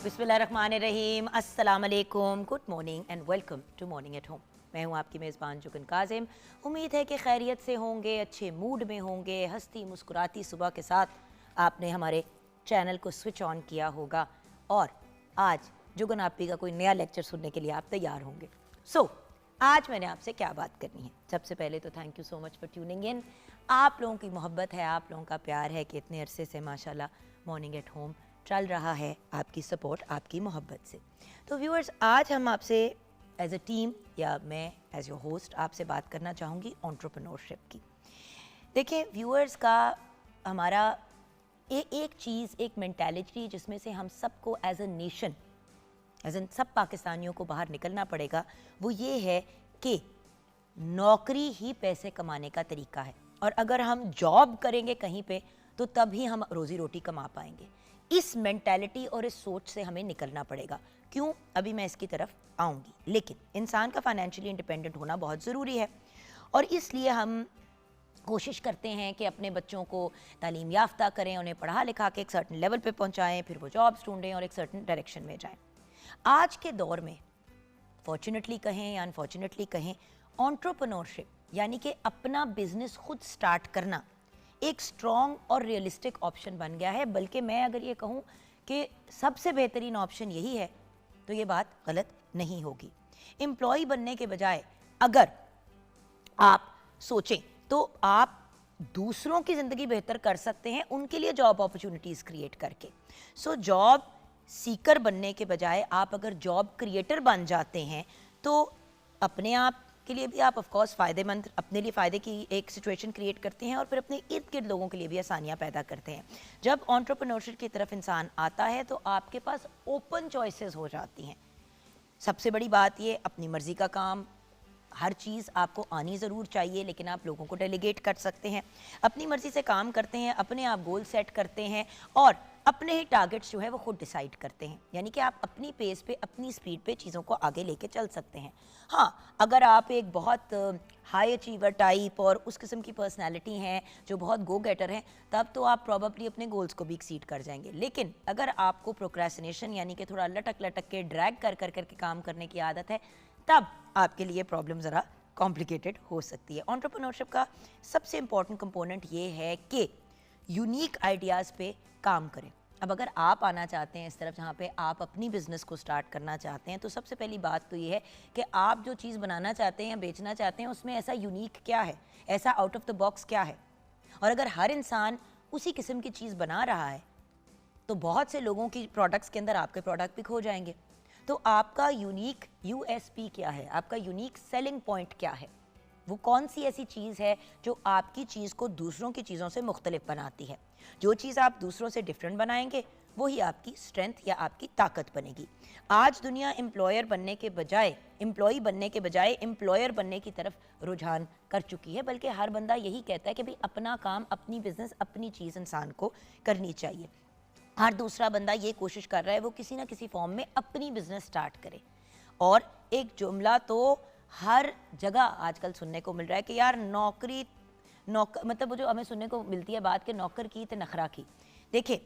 बिस्मिल्लाहिर्रहमानिर्रहीम, अस्सलाम वालेकुम, good morning and welcome to morning at home. मैं हूँ आपकी मेज़बान जुगन काजिम। उम्मीद है कि खैरियत से होंगे, अच्छे मूड में होंगे, हंसती मुस्कुराती सुबह के साथ आपने हमारे चैनल को स्विच ऑन किया होगा और आज जुगन आपी का कोई नया लेक्चर सुनने के लिए आप तैयार होंगे। आज मैंने आपसे क्या बात करनी है। सबसे पहले तो thank you so much for tuning in. आप लोगों की मोहब्बत है, आप लोगों का प्यार है कि इतने अरसे से माशाल्लाह मॉर्निंग एट होम चल रहा है, आपकी सपोर्ट, आपकी मोहब्बत से। तो व्यूअर्स, आज हम आपसे एज अ टीम या मैं एज योर होस्ट आपसे बात करना चाहूँगी एंटरप्रेन्योरशिप की। देखिए व्यूअर्स, का हमारा एक चीज़, एक मेंटालिटी जिसमें से हम सबको as a nation, as in सब पाकिस्तानियों को बाहर निकलना पड़ेगा, वो ये है कि नौकरी ही पैसे कमाने का तरीका है और अगर हम जॉब करेंगे कहीं पे तो तभी हम रोज़ी रोटी कमा पाएंगे। इस मेंटालिटी और इस सोच से हमें निकलना पड़ेगा। क्यों? अभी मैं इसकी तरफ आऊँगी, लेकिन इंसान का फाइनेंशियली इंडिपेंडेंट होना बहुत ज़रूरी है और इसलिए हम कोशिश करते हैं कि अपने बच्चों को तालीम याफ्ता करें, उन्हें पढ़ा लिखा के एक सर्टन लेवल पे पहुंचाएं, फिर वो जॉब्स ढूंढें और एक सर्टन डायरेक्शन में जाएं। आज के दौर में फॉर्चुनेटली कहें या अनफॉर्चुनेटली कहें, एंटरप्रेन्योरशिप यानी कि अपना बिजनेस खुद स्टार्ट करना एक स्ट्रॉन्ग और रियलिस्टिक ऑप्शन बन गया है। बल्कि मैं अगर ये कहूँ कि सबसे बेहतरीन ऑप्शन यही है तो ये बात गलत नहीं होगी। एम्प्लॉय बनने के बजाय अगर आप सोचें तो आप दूसरों की ज़िंदगी बेहतर कर सकते हैं उनके लिए जॉब अपॉर्चुनिटीज़ क्रिएट करके। जॉब सीकर बनने के बजाय आप अगर जॉब क्रिएटर बन जाते हैं तो अपने आप के लिए भी आप ऑफ कोर्स फ़ायदेमंद, अपने लिए फ़ायदे की एक सिचुएशन क्रिएट करते हैं और फिर अपने इर्द गिर्द लोगों के लिए भी आसानियाँ पैदा करते हैं। जब एंटरप्रेन्योरशिप की तरफ इंसान आता है तो आपके पास ओपन चॉइसेस हो जाती हैं। सबसे बड़ी बात ये, अपनी मर्ज़ी का काम, हर चीज़ आपको आनी ज़रूर चाहिए लेकिन आप लोगों को डेलीगेट कर सकते हैं, अपनी मर्ज़ी से काम करते हैं, अपने आप गोल सेट करते हैं और अपने ही टारगेट्स जो है वो खुद डिसाइड करते हैं। यानी कि आप अपनी पेस पे, अपनी स्पीड पे चीज़ों को आगे लेके चल सकते हैं। हाँ, अगर आप एक बहुत हाई अचीवर टाइप और उस किस्म की पर्सनैलिटी हैं जो बहुत गो गेटर हैं, तब तो आप प्रॉबली अपने गोल्स को भी एक्सीड कर जाएंगे। लेकिन अगर आपको प्रोक्रेस्टिनेशन यानी कि थोड़ा लटक लटक के ड्रैग कर कर करके काम करने की आदत है, तब आपके लिए प्रॉब्लम ज़रा कॉम्प्लिकेटेड हो सकती है। एंटरप्रेन्योरशिप का सबसे इंपॉर्टेंट कंपोनेंट ये है कि यूनिक आइडियाज़ पे काम करें। अब अगर आप आना चाहते हैं इस तरफ जहाँ पे आप अपनी बिज़नेस को स्टार्ट करना चाहते हैं, तो सबसे पहली बात तो ये है कि आप जो चीज़ बनाना चाहते हैं, बेचना चाहते हैं, उसमें ऐसा यूनिक क्या है, ऐसा आउट ऑफ द बॉक्स क्या है। और अगर हर इंसान उसी किस्म की चीज़ बना रहा है तो बहुत से लोगों की प्रोडक्ट्स के अंदर आपके प्रोडक्ट भी खो जाएंगे। तो आपका यूनिक यूएसपी क्या है, आपका यूनिक सेलिंग पॉइंट क्या है, वो कौन सी ऐसी चीज़ है जो आपकी चीज़ को दूसरों की चीज़ों से मुख्तलिफ बनाती है। जो चीज़ आप दूसरों से डिफरेंट बनाएंगे वही आपकी स्ट्रेंथ या आपकी ताकत बनेगी। आज दुनिया एम्प्लॉयर बनने के बजाय, एम्प्लॉय बनने के बजाय एम्प्लॉयर बनने की तरफ रुझान कर चुकी है। बल्कि हर बंदा यही कहता है कि भाई अपना काम, अपनी बिजनेस, अपनी चीज़ इंसान को करनी चाहिए। हर दूसरा बंदा ये कोशिश कर रहा है वो किसी ना किसी फॉर्म में अपनी बिजनेस स्टार्ट करे। और एक जुमला तो हर जगह आजकल सुनने को मिल रहा है कि यार नौकरी, मतलब वो जो हमें सुनने को मिलती है बात कि नौकर की तो नखरा की। देखिए,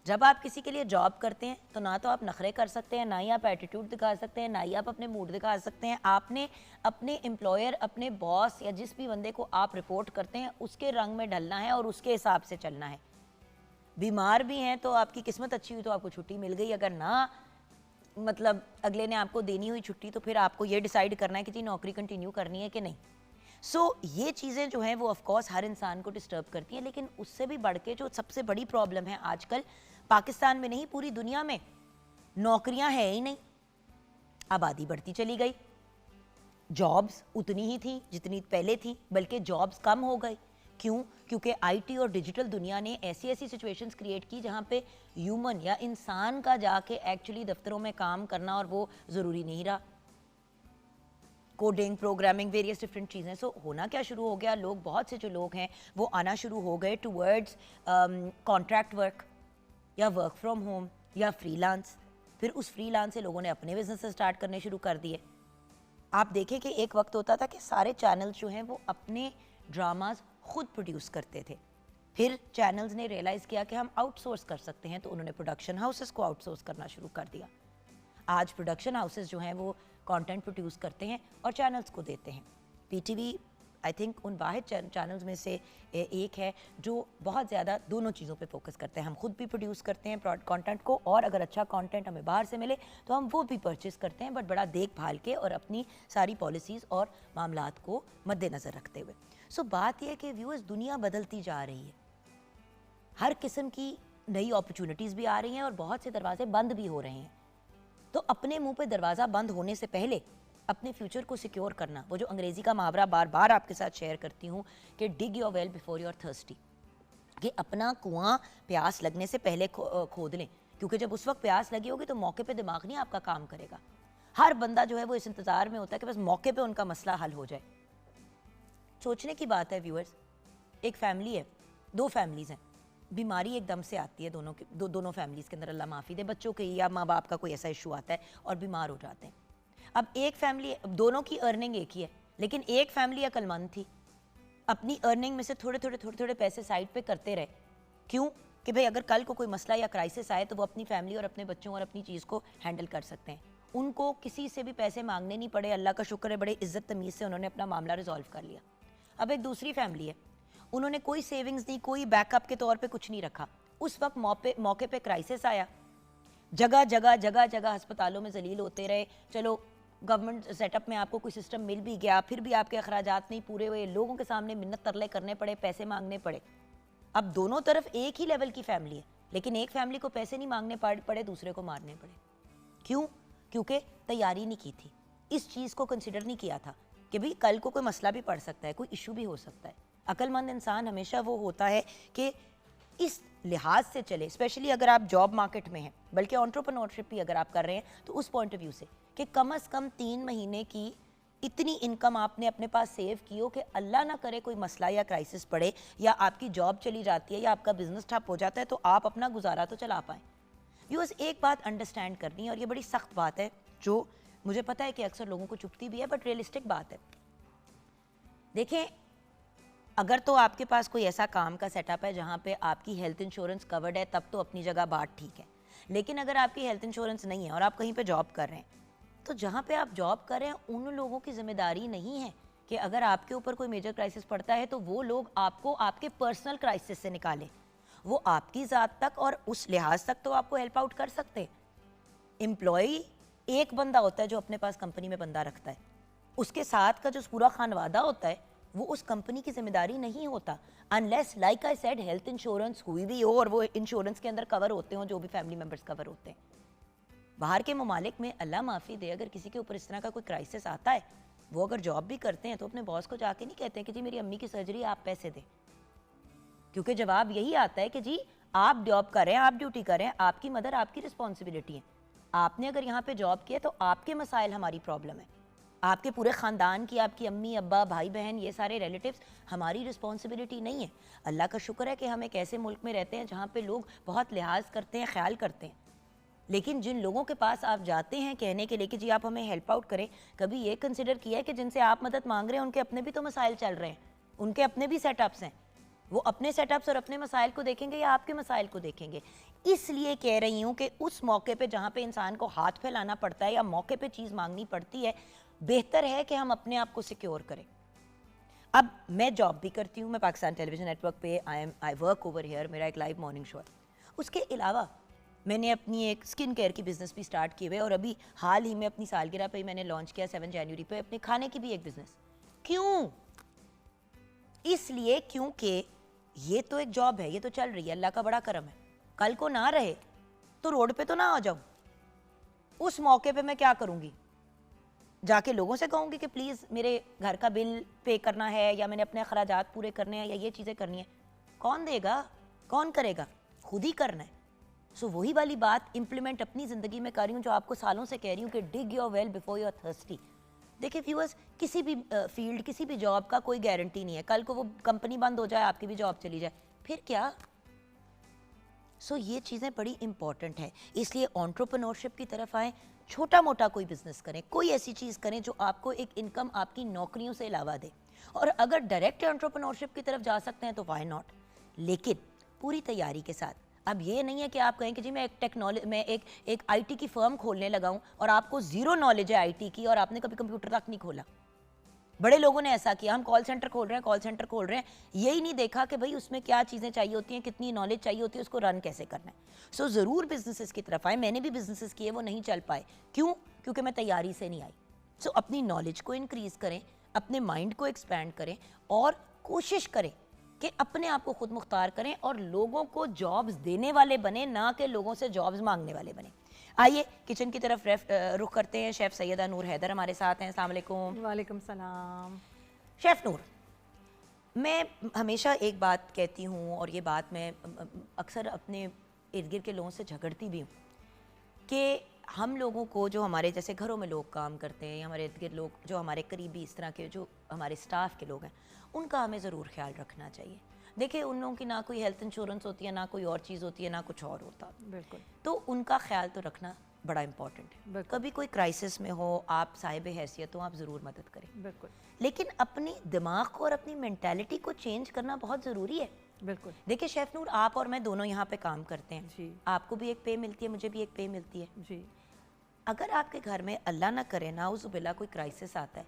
जब आप किसी के लिए जॉब करते हैं तो ना तो आप नखरे कर सकते हैं, ना ही आप एटीट्यूड दिखा सकते हैं, ना ही आप अपने मूड दिखा सकते हैं। आपने अपने एम्प्लॉयर, अपने बॉस या जिस भी बंदे को आप रिपोर्ट करते हैं उसके रंग में ढलना है और उसके हिसाब से चलना है। बीमार भी हैं तो आपकी किस्मत अच्छी हुई तो आपको छुट्टी मिल गई, अगर ना मतलब अगले ने आपको देनी हुई छुट्टी तो फिर आपको ये डिसाइड करना है कि जी नौकरी कंटिन्यू करनी है कि नहीं। ये चीज़ें जो हैं वो ऑफ कोर्स हर इंसान को डिस्टर्ब करती हैं। लेकिन उससे भी बढ़ के जो सबसे बड़ी प्रॉब्लम है आजकल पाकिस्तान में नहीं पूरी दुनिया में, नौकरियां है ही नहीं। आबादी बढ़ती चली गई, जॉब्स उतनी ही थी जितनी पहले थी, बल्कि जॉब्स कम हो गई। क्यों? क्योंकि आईटी और डिजिटल दुनिया ने ऐसी ऐसी सिचुएशंस क्रिएट की जहाँ पे ह्यूमन या इंसान का जाके एक्चुअली दफ्तरों में काम करना और वो ज़रूरी नहीं रहा। कोडिंग, प्रोग्रामिंग, वेरियस डिफरेंट चीज़ें। होना क्या शुरू हो गया, लोग, बहुत से जो लोग हैं वो आना शुरू हो गए टूवर्ड्स कॉन्ट्रैक्ट वर्क या वर्क फ्रॉम होम या फ्रीलांस। फिर उस फ्रीलांस से लोगों ने अपने बिजनेस स्टार्ट करने शुरू कर दिए। आप देखें कि एक वक्त होता था कि सारे चैनल्स जो हैं वो अपने ड्रामाज खुद प्रोड्यूस करते थे। फिर चैनल्स ने रियलाइज़ किया कि हम आउटसोर्स कर सकते हैं, तो उन्होंने प्रोडक्शन हाउसेस को आउटसोर्स करना शुरू कर दिया। आज प्रोडक्शन हाउसेस जो हैं वो कंटेंट प्रोड्यूस करते हैं और चैनल्स को देते हैं। पीटीवी आई थिंक उन वाहिद चैनल्स में से एक है जो बहुत ज़्यादा दोनों चीज़ों पे फोकस करते हैं। हम खुद भी प्रोड्यूस करते हैं कंटेंट को, और अगर अच्छा कंटेंट हमें बाहर से मिले तो हम वो भी परचेज़ करते हैं, बट बड़ा देखभाल के और अपनी सारी पॉलिसीज़ और मामलात को मद्देनज़र रखते हुए। सो बात यह है कि व्यूअर्स, दुनिया बदलती जा रही है, हर किस्म की नई अपॉर्चुनिटीज़ भी आ रही हैं और बहुत से दरवाजे बंद भी हो रहे हैं। तो अपने मुंह पे दरवाज़ा बंद होने से पहले अपने फ्यूचर को सिक्योर करना, वो जो अंग्रेज़ी का मुहावरा बार बार आपके साथ शेयर करती हूँ कि dig your well before you are thirsty, कि अपना कुआं प्यास लगने से पहले खोद लें, क्योंकि जब उस वक्त प्यास लगी होगी तो मौके पे दिमाग नहीं आपका काम करेगा। हर बंदा जो है वो इस इंतज़ार में होता है कि बस मौके पे उनका मसला हल हो जाए। सोचने की बात है व्यूअर्स, एक फैमिली है, दो फैमिलीज़ हैं, बीमारी एकदम से आती है दोनों फैमिलीज़ के अंदर, अल्लाह माफ़ी दे, बच्चों के या माँ बाप का कोई ऐसा इशू आता है और बीमार हो जाते हैं। अब एक फैमिली, दोनों की अर्निंग एक ही है, लेकिन एक फैमिली अक्लमंद थी, अपनी अर्निंग में से थोड़े थोड़े पैसे साइड पे करते रहे। क्यों? कि भाई अगर कल को कोई मसला या क्राइसिस आए तो वो अपनी फैमिली और अपने बच्चों और अपनी चीज़ को हैंडल कर सकते हैं, उनको किसी से भी पैसे मांगने नहीं पड़े। अल्लाह का शुक्र है, बड़े इज्जत तमीज़ से उन्होंने अपना मामला रिजॉल्व कर लिया। अब एक दूसरी फैमिली है, उन्होंने कोई सेविंग्स नहीं, कोई बैकअप के तौर पे कुछ नहीं रखा। उस वक्त मौके पे क्राइसिस आया, जगह जगह अस्पतालों में जलील होते रहे। चलो गवर्नमेंट सेटअप में आपको कोई सिस्टम मिल भी गया, फिर भी आपके अखराजात नहीं पूरे हुए, लोगों के सामने मिन्नत तरले करने पड़े, पैसे मांगने पड़े। अब दोनों तरफ एक ही लेवल की फैमिली है, लेकिन एक फैमिली को पैसे नहीं मांगने पड़े, दूसरे को मारने पड़े। क्यों? क्योंकि तैयारी नहीं की थी, इस चीज़ को कंसिडर नहीं किया था कि भाई कल को कोई मसला भी पड़ सकता है, कोई इशू भी हो सकता है। अक्लमंद इंसान हमेशा वो होता है कि इस लिहाज से चले, स्पेशली अगर आप जॉब मार्केट में हैं, बल्कि एंटरप्रेन्योरशिप भी अगर आप कर रहे हैं, तो उस पॉइंट ऑफ व्यू से कि कम से कम 3 महीने की इतनी इनकम आपने अपने पास सेव की हो कि अल्लाह ना करे कोई मसला या क्राइसिस पड़े, या आपकी जॉब चली जाती है या आपका बिजनेस ठप हो जाता है, तो आप अपना गुजारा तो चला पाएँ। व्यूअर्स, एक बात अंडरस्टैंड करनी है, और ये बड़ी सख्त बात है जो मुझे पता है कि अक्सर लोगों को चुभती भी है, बट रियलिस्टिक बात है। देखें, अगर तो आपके पास कोई ऐसा काम का सेटअप है जहाँ पे आपकी हेल्थ इंश्योरेंस कवर्ड है, तब तो अपनी जगह बात ठीक है। लेकिन अगर आपकी हेल्थ इंश्योरेंस नहीं है और आप कहीं पे जॉब कर रहे हैं, तो जहाँ पे आप जॉब कर रहे हैं उन लोगों की जिम्मेदारी नहीं है कि अगर आपके ऊपर कोई मेजर क्राइसिस पड़ता है तो वो लोग आपको आपके पर्सनल क्राइसिस से निकालें। वो आपकी ज़ात तक और उस लिहाज तक तो आपको हेल्प आउट कर सकते हैं। एम्प्लॉई एक बंदा होता है जो अपने पास कंपनी में बंदा रखता है, उसके साथ का जो पूरा खानवादा होता है वो उस कंपनी की जिम्मेदारी नहीं होता, unless like I said health insurance हुई भी हो और वो इंश्योरेंस के अंदर कवर होते हो जो भी फैमिली मेंबर्स कवर होते हैं। बाहर के ममालिक में अल्लाह माफ़ी दे, अगर किसी के ऊपर इस तरह का कोई क्राइसिस आता है, वो अगर जॉब भी करते हैं तो अपने बॉस को जाके नहीं कहते हैं कि जी मेरी अम्मी की सर्जरी आप पैसे दें, क्योंकि जवाब यही आता है कि जी आप जॉब कर रहे हैं, आप ड्यूटी कर रहे हैं, आपकी मदर आपकी रिस्पॉन्सिबिलिटी है। आपने अगर यहाँ पे जॉब किया तो आपके मसाइल हमारी प्रॉब्लम है, आपके पूरे ख़ानदान की, आपकी अम्मी अब्बा भाई बहन ये सारे रिलेटिव्स हमारी रिस्पॉन्सिबिलिटी नहीं है। अल्लाह का शुक्र है कि हम एक ऐसे मुल्क में रहते हैं जहाँ पे लोग बहुत लिहाज करते हैं, ख्याल करते हैं। लेकिन जिन लोगों के पास आप जाते हैं कहने के लिए कि जी आप हमें हेल्प आउट करें, कभी ये कंसिडर किया है कि जिनसे आप मदद मांग रहे हैं उनके अपने भी तो मसाइल चल रहे हैं, उनके अपने भी सेटअप्स हैं, वो अपने सेटअप्स और अपने मसाइल को देखेंगे या आपके मसाइल को देखेंगे। इसलिए कह रही हूँ कि उस मौके पे जहाँ पे इंसान को हाथ फैलाना पड़ता है या मौके पे चीज़ मांगनी पड़ती है, बेहतर है कि हम अपने आप को सिक्योर करें। अब मैं जॉब भी करती हूँ, मैं पाकिस्तान टेलीविज़न नेटवर्क पे आई वर्क ओवर हियर, मेरा एक लाइव मॉर्निंग शो है। उसके अलावा मैंने अपनी एक स्किन केयर की बिज़नेस भी स्टार्ट किए हुए, और अभी हाल ही में अपनी सालगिरह पे ही मैंने लॉन्च किया 7 जनवरी पे अपने खाने की भी एक बिज़नेस। क्यों? इसलिए क्योंकि ये तो एक जॉब है, ये तो चल रही है, अल्लाह का बड़ा करम है। कल को ना रहे तो रोड पे तो ना आ जाऊँ, उस मौके पे मैं क्या करूँगी? जाके लोगों से कहूँगी कि प्लीज़ मेरे घर का बिल पे करना है, या मैंने अपने अखराजात पूरे करने हैं, या ये चीज़ें करनी है। कौन देगा, कौन करेगा? खुद ही करना है। सो वही वाली बात इम्प्लीमेंट अपनी ज़िंदगी में कर रही हूँ जो आपको सालों से कह रही हूँ कि dig your well before you are thirsty. देखिए व्यूअर्स, किसी भी फील्ड, किसी भी जॉब का कोई गारंटी नहीं है, कल को वो कंपनी बंद हो जाए, आपकी भी जॉब चली जाए, फिर क्या? सो ये चीज़ें बड़ी इंपॉर्टेंट है। इसलिए एंटरप्रेन्योरशिप की तरफ आएँ, छोटा मोटा कोई बिजनेस करें, कोई ऐसी चीज़ करें जो आपको एक इनकम आपकी नौकरियों से अलावा दे। और अगर डायरेक्ट एंटरप्रेन्योरशिप की तरफ जा सकते हैं तो व्हाई नॉट। लेकिन पूरी तैयारी के साथ। अब ये नहीं है कि आप कहें कि जी मैं एक आईटी की फर्म खोलने लगा हूं और आपको ज़ीरो नॉलेज है आईटी की और आपने कभी कंप्यूटर तक नहीं खोला। बड़े लोगों ने ऐसा किया, हम कॉल सेंटर खोल रहे हैं, यही नहीं देखा कि भाई उसमें क्या चीज़ें चाहिए होती हैं, कितनी नॉलेज चाहिए होती है, उसको रन कैसे करना है। सो ज़रूर बिजनेसेस की तरफ आए। मैंने भी बिजनेसेस किए, वो नहीं चल पाए। क्यों? क्योंकि मैं तैयारी से नहीं आई। सो अपनी नॉलेज को इंक्रीज़ करें, अपने माइंड को एक्सपैंड करें और कोशिश करें कि अपने आप को खुद मुख्तार करें और लोगों को जॉब्स देने वाले बने, ना कि लोगों से जॉब्स मांगने वाले बने। आइए किचन की तरफ रुख करते हैं। शेफ़ सैयदा नूर हैदर हमारे साथ हैं। अस्सलाम वालेकुम। वालेकुम सलाम। शेफ़ नूर, मैं हमेशा एक बात कहती हूँ और ये बात मैं अक्सर अपने इर्द गिर्द के लोगों से झगड़ती भी हूँ कि हम लोगों को, जो हमारे जैसे घरों में लोग काम करते हैं या हमारे इर्द गिर्द लोग जो हमारे करीबी इस तरह के जो हमारे स्टाफ के लोग हैं, उनका हमें ज़रूर ख्याल रखना चाहिए। देखिए उन लोगों की ना कोई हेल्थ इंश्योरेंस होती है, ना कोई और चीज़ होती है, ना कुछ और होता। बिल्कुल। तो उनका ख्याल तो रखना बड़ा इंपॉर्टेंट है। कभी कोई क्राइसिस में हो, आप साहिब हैसियत हो, आप ज़रूर मदद करें। बिल्कुल। लेकिन अपनी दिमाग को और अपनी मेंटालिटी को चेंज करना बहुत ज़रूरी है। बिल्कुल। देखिए शेफ़ नूर, आप और मैं दोनों यहाँ पे काम करते हैं जी। आपको भी एक पे मिलती है, मुझे भी एक पे मिलती है जी। अगर आपके घर में अल्लाह ना करे नाउज़ुबिल्लाह कोई क्राइसिस आता है,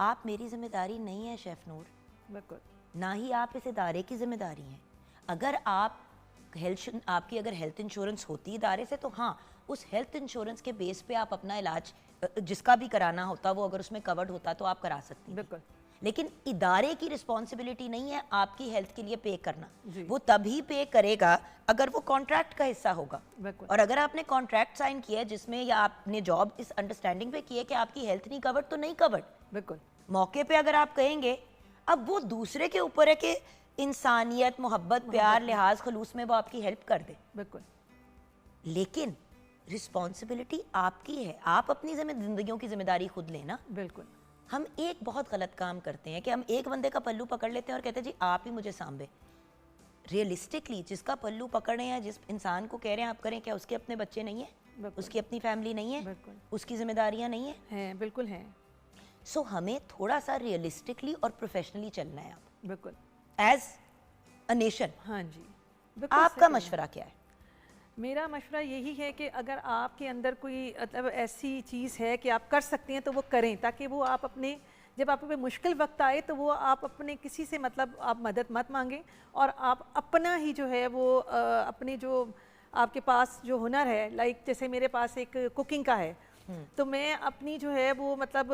आप मेरी जिम्मेदारी नहीं है शेफ़ नूर, बिल्कुल। ना ही आप इस इदारे की जिम्मेदारी हैं। अगर आपकी अगर हेल्थ इंश्योरेंस होती इदारे से, तो हाँ, उस हेल्थ इंश्योरेंस के बेस पे आप अपना इलाज जिसका भी कराना होता वो अगर उसमें कवर्ड होता तो आप करा सकती हैं। बिल्कुल। लेकिन इदारे की रिस्पॉन्सिबिलिटी नहीं है आपकी हेल्थ के लिए पे करना। जी। वो तभी पे करेगा अगर वो कॉन्ट्रैक्ट का हिस्सा होगा। बिल्कुल। और अगर आपने कॉन्ट्रैक्ट साइन किया है जिसमें, या आपने जॉब इस अंडरस्टैंडिंग पे की है कि आपकी हेल्थ नहीं कवर्ड, तो नहीं कवर्ड। बिल्कुल। मौके पे अगर आप कहेंगे, अब वो दूसरे के ऊपर है कि इंसानियत, मोहब्बत, प्यार, लिहाज, खलूस में वो आपकी हेल्प कर दे। बिल्कुल। लेकिन रिस्पॉन्सिबिलिटी आपकी है, आप अपनी जिंदगियों की जिम्मेदारी खुद लेना। बिल्कुल। हम एक बहुत गलत काम करते हैं कि हम एक बंदे का पल्लू पकड़ लेते हैं और कहते हैं जी आप ही मुझे सांभे। रियलिस्टिकली जिसका पल्लू पकड़ रहे हैं, जिस इंसान को कह रहे हैं आप करें, क्या उसके अपने बच्चे नहीं है, उसकी अपनी फैमिली नहीं है, बिल्कुल। उसकी जिम्मेदारियां नहीं है? हैं, बिल्कुल हैं। सो हमें थोड़ा सा रियलिस्टिकली और प्रोफेशनली चलना है आप बिल्कुल। As a nation. हाँ जी, बिल्कुल। आपका मशवरा क्या है? मेरा मशवरा यही है कि अगर आपके अंदर कोई मतलब ऐसी चीज़ है कि आप कर सकते हैं तो वो करें, ताकि वो आप अपने, जब आप पे मुश्किल वक्त आए तो वो आप अपने किसी से मतलब आप मदद मत मांगें और आप अपना ही जो है वो अपने जो आपके पास जो हुनर है, लाइक जैसे मेरे पास एक कुकिंग का है, तो मैं अपनी जो है वो मतलब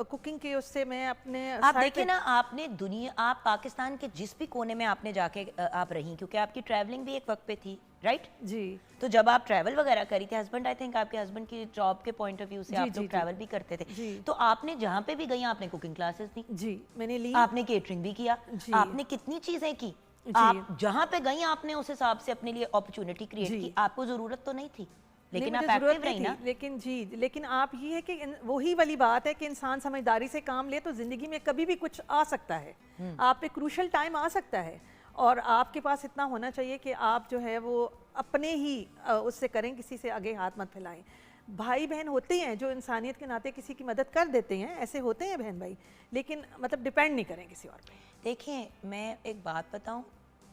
कुकिंग के उससे मैं अपने आप देखिए ना, आपने दुनिया, आप पाकिस्तान के जिस भी कोने में आपने जाके आप रही, क्योंकि आपकी ट्रैवलिंग भी एक वक्त पे थी, राइट? जी। तो जब आप ट्रैवल वगैरह करी थी, हस्बैंड, आई थिंक आपके हस्बैंड की जॉब के पॉइंट ऑफ व्यू से आप लोग ट्रैवल भी करते थे, जी। तो आपने जहाँ पे भी गई आपने कुकिंग क्लासेस दी? जी, मैंने ली। आपने केटरिंग भी किया, आपने कितनी चीजें की, आप जहाँ पे गई आपने उस हिसाब से अपने लिए अपॉर्चुनिटी क्रिएट की। आपको जरूरत तो नहीं थी, लेकिन आप एक्टिव रही ना। लेकिन जी, लेकिन आप ये है कि वही वाली बात है कि इंसान समझदारी से काम ले तो जिंदगी में कभी भी कुछ आ सकता है, आप पे क्रूशल टाइम आ सकता है, और आपके पास इतना होना चाहिए कि आप जो है वो अपने ही उससे करें, किसी से आगे हाथ मत फैलाएं। भाई बहन होते हैं जो इंसानियत के नाते किसी की मदद कर देते हैं, ऐसे होते हैं बहन भाई, लेकिन मतलब डिपेंड नहीं करें किसी और पे। देखिए मैं एक बात बताऊं,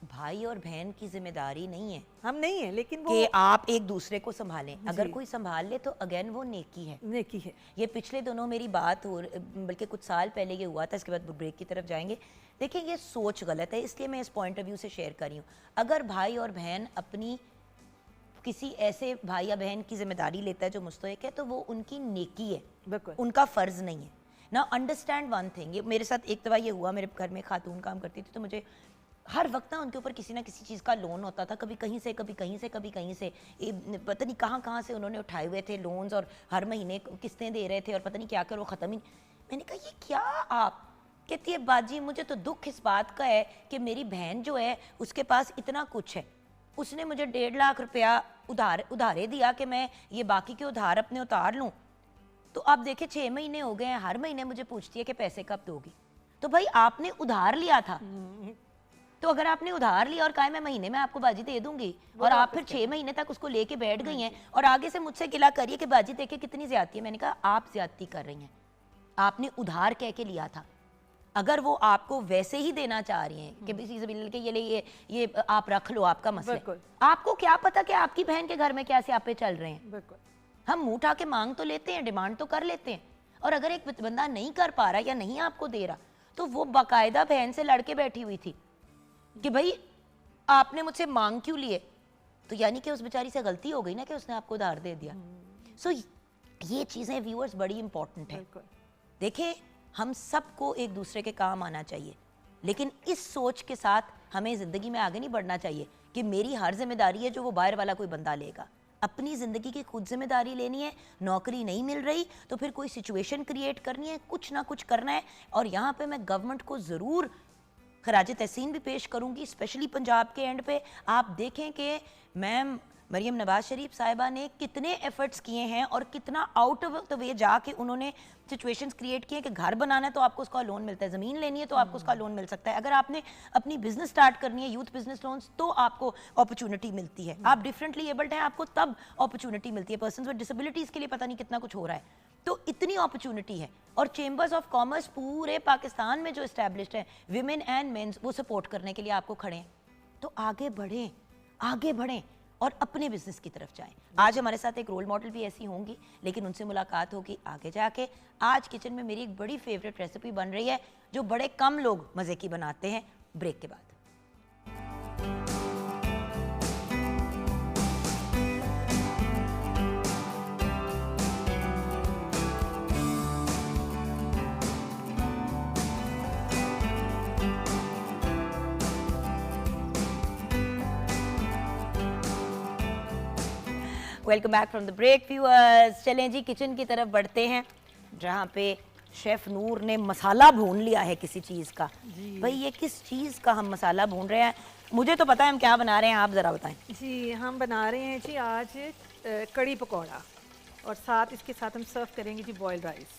भाई और बहन की जिम्मेदारी नहीं है, हम नहीं है, लेकिन वो कि आप एक दूसरे को संभालें। अगर कोई संभाल ले तो अगेन वो नेकी है। नेकी है। ये पिछले दिनों मेरी बात हो, बल्कि कुछ साल पहले ये हुआ था, इसके बाद ब्रेक की तरफ जाएंगे। देखिए ये सोच गलत है, इसलिए मैं इस पॉइंट ऑफ व्यू से शेयर कर रही हूँ। अगर भाई और बहन अपनी किसी ऐसे भाई या बहन की जिम्मेदारी लेता है जो मुस्तहिक है, तो वो उनकी नेकी है, बिल्कुल उनका फ़र्ज़ नहीं है ना। अंडरस्टैंड वन थिंग, ये मेरे साथ एक दफ़ा ये हुआ, मेरे घर में खातून काम करती थी, तो मुझे हर वक्त ना उनके ऊपर किसी ना किसी चीज़ का लोन होता था, कभी कहीं से, कभी कहीं से, कभी कहीं से, पता नहीं कहाँ कहाँ से उन्होंने उठाए हुए थे लोन्स, और हर महीने किस्तें दे रहे थे और पता नहीं क्या कर, वो ख़त्म ही। मैंने कहा ये क्या आप? कहती है बाजी मुझे तो दुख इस बात का है कि मेरी बहन जो है उसके पास इतना कुछ है, उसने मुझे 1.5 लाख रुपया उधारे दिया कि मैं ये बाकी के उधार अपने उतार लूँ। तो अब देखे 6 महीने हो गए हैं, हर महीने मुझे पूछती है कि पैसे कब दोगी। तो भाई आपने उधार लिया था, तो अगर आपने उधार लिया और कहा मैं महीने में आपको बाजी दे दूंगी, और आप फिर 6 महीने तक उसको लेके बैठ गई हैं और आगे से मुझसे गिला करिए कि बाजी देखिए कितनी ज्यादती है। मैंने कहा आप ज्यादती कर रही हैं, आपने उधार कह के लिया था, अगर वो आपको वैसे ही देना चाह रही हैं कि किसी से के ये आप रख लो, आपका मसला है। आपको क्या पता कि आपकी बहन के घर में क्या स्यापे चल रहे हैं। बिल्कुल, हम मुंह उठा के मांग तो लेते हैं, डिमांड तो कर लेते हैं, और अगर एक बंदा नहीं कर पा रहा या नहीं आपको दे रहा, तो वो बाकायदा बहन से लड़के बैठी हुई थी कि भाई आपने मुझसे मांग क्यों लिए, तो यानी कि उस बेचारी से गलती हो गई ना कि उसने आपको उधार दे दिया। सो ये चीज़ें व्यूअर्स बड़ी इंपॉर्टेंट है। देखिए, हम सबको एक दूसरे के काम आना चाहिए, लेकिन इस सोच के साथ हमें ज़िंदगी में आगे नहीं बढ़ना चाहिए कि मेरी हर जिम्मेदारी है जो वो बाहर वाला कोई बंदा लेगा। अपनी ज़िंदगी की खुद जिम्मेदारी लेनी है। नौकरी नहीं मिल रही तो फिर कोई सिचुएशन क्रिएट करनी है, कुछ ना कुछ करना है। और यहाँ पे मैं गवर्नमेंट को ज़रूर खराज तहसीन भी पेश करूँगी, स्पेशली पंजाब के एंड पे। आप देखें कि मैम मरियम नवाज शरीफ साहिबा ने कितने एफर्ट्स किए हैं और कितना आउट ऑफ द वे जाके उन्होंने सिचुएशंस क्रिएट किए कि घर बनाना है तो आपको उसका लोन मिलता है, ज़मीन लेनी है तो आपको उसका लोन मिल सकता है, अगर आपने अपनी बिजनेस स्टार्ट करनी है, यूथ बिजनेस लोन्स, तो आपको अपॉर्चुनिटी मिलती है। आप डिफरेंटली एबल्ड हैं, आपको तब अपॉर्चुनिटी मिलती है। पर्सन्स विद डिसेबिलिटीज़ के लिए पता नहीं कितना कुछ हो रहा है। तो इतनी अपॉर्चुनिटी है, और चेंबर्स ऑफ कॉमर्स पूरे पाकिस्तान में जो इस्टेब्लिश्ड है, विमेन एंड मेंस, वो सपोर्ट करने के लिए आपको खड़े हैं। तो आगे बढ़ें, आगे बढ़ें और अपने बिजनेस की तरफ जाएं। आज हमारे साथ एक रोल मॉडल भी ऐसी होंगी, लेकिन उनसे मुलाकात होगी आगे जाके। आज किचन में मेरी एक बड़ी फेवरेट रेसिपी बन रही है जो बड़े कम लोग मज़े की बनाते हैं। ब्रेक के बाद। Welcome back from the break viewers. चलें जी, किचन की तरफ बढ़ते हैं, जहाँ पे शेफ़ नूर ने मसाला भून लिया है किसी चीज़ का। भाई ये किस चीज़ का हम मसाला भून रहे हैं? मुझे तो पता है हम क्या बना रहे हैं, आप ज़रा बताएं। जी, हम बना रहे हैं जी आज कड़ी पकौड़ा, और साथ इसके साथ हम सर्व करेंगे जी बॉइल्ड राइस।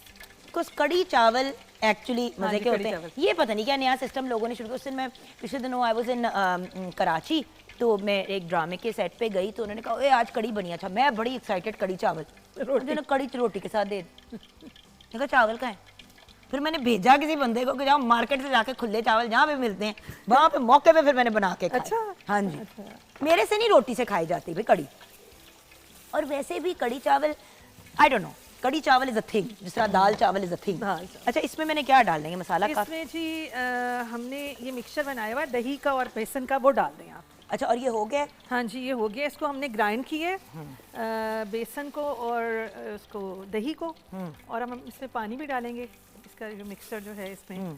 कुछ कड़ी चावल एक्चुअली मज़े के होते हैं। ये पता नहीं क्या नया सिस्टम लोगों ने शुरू किया। उस दिन मैं पिछले दिनों आई वाज इन कराची, तो मैं एक ड्रामे के सेट पे गई तो उन्होंने कहा आज कड़ी बनी। अच्छा, मैं बड़ी एक्साइटेड, कड़ी चावल, उन्होंने कड़ी रोटी के साथ दे देखा चावल का है। फिर मैंने भेजा किसी बंदे को कि जाओ मार्केट से जाके खुले चावल जहाँ पे मिलते हैं वहाँ पे मौके पे फिर मैंने बना के खाए। अच्छा, हाँ जी, अच्छा। मेरे से नहीं रोटी से खाई जाती भाई कड़ी। और वैसे भी कड़ी चावल, आई डोंट नो, कड़ी चावल इज अ थिंग, जिस तरह दाल चावल इज अ थिंग। अच्छा, इसमें मैंने क्या डाल देंगे मसाला का? इसमें जी हमने ये मिक्सचर बनाया हुआ दही का और बेसन का, वो डाल दें आप। अच्छा, और ये हो गया? हाँ जी, ये हो गया। इसको हमने ग्राइंड किया है, बेसन को और उसको दही को, और हम इसमें पानी भी डालेंगे, इसका जो मिक्सचर जो है इसमें।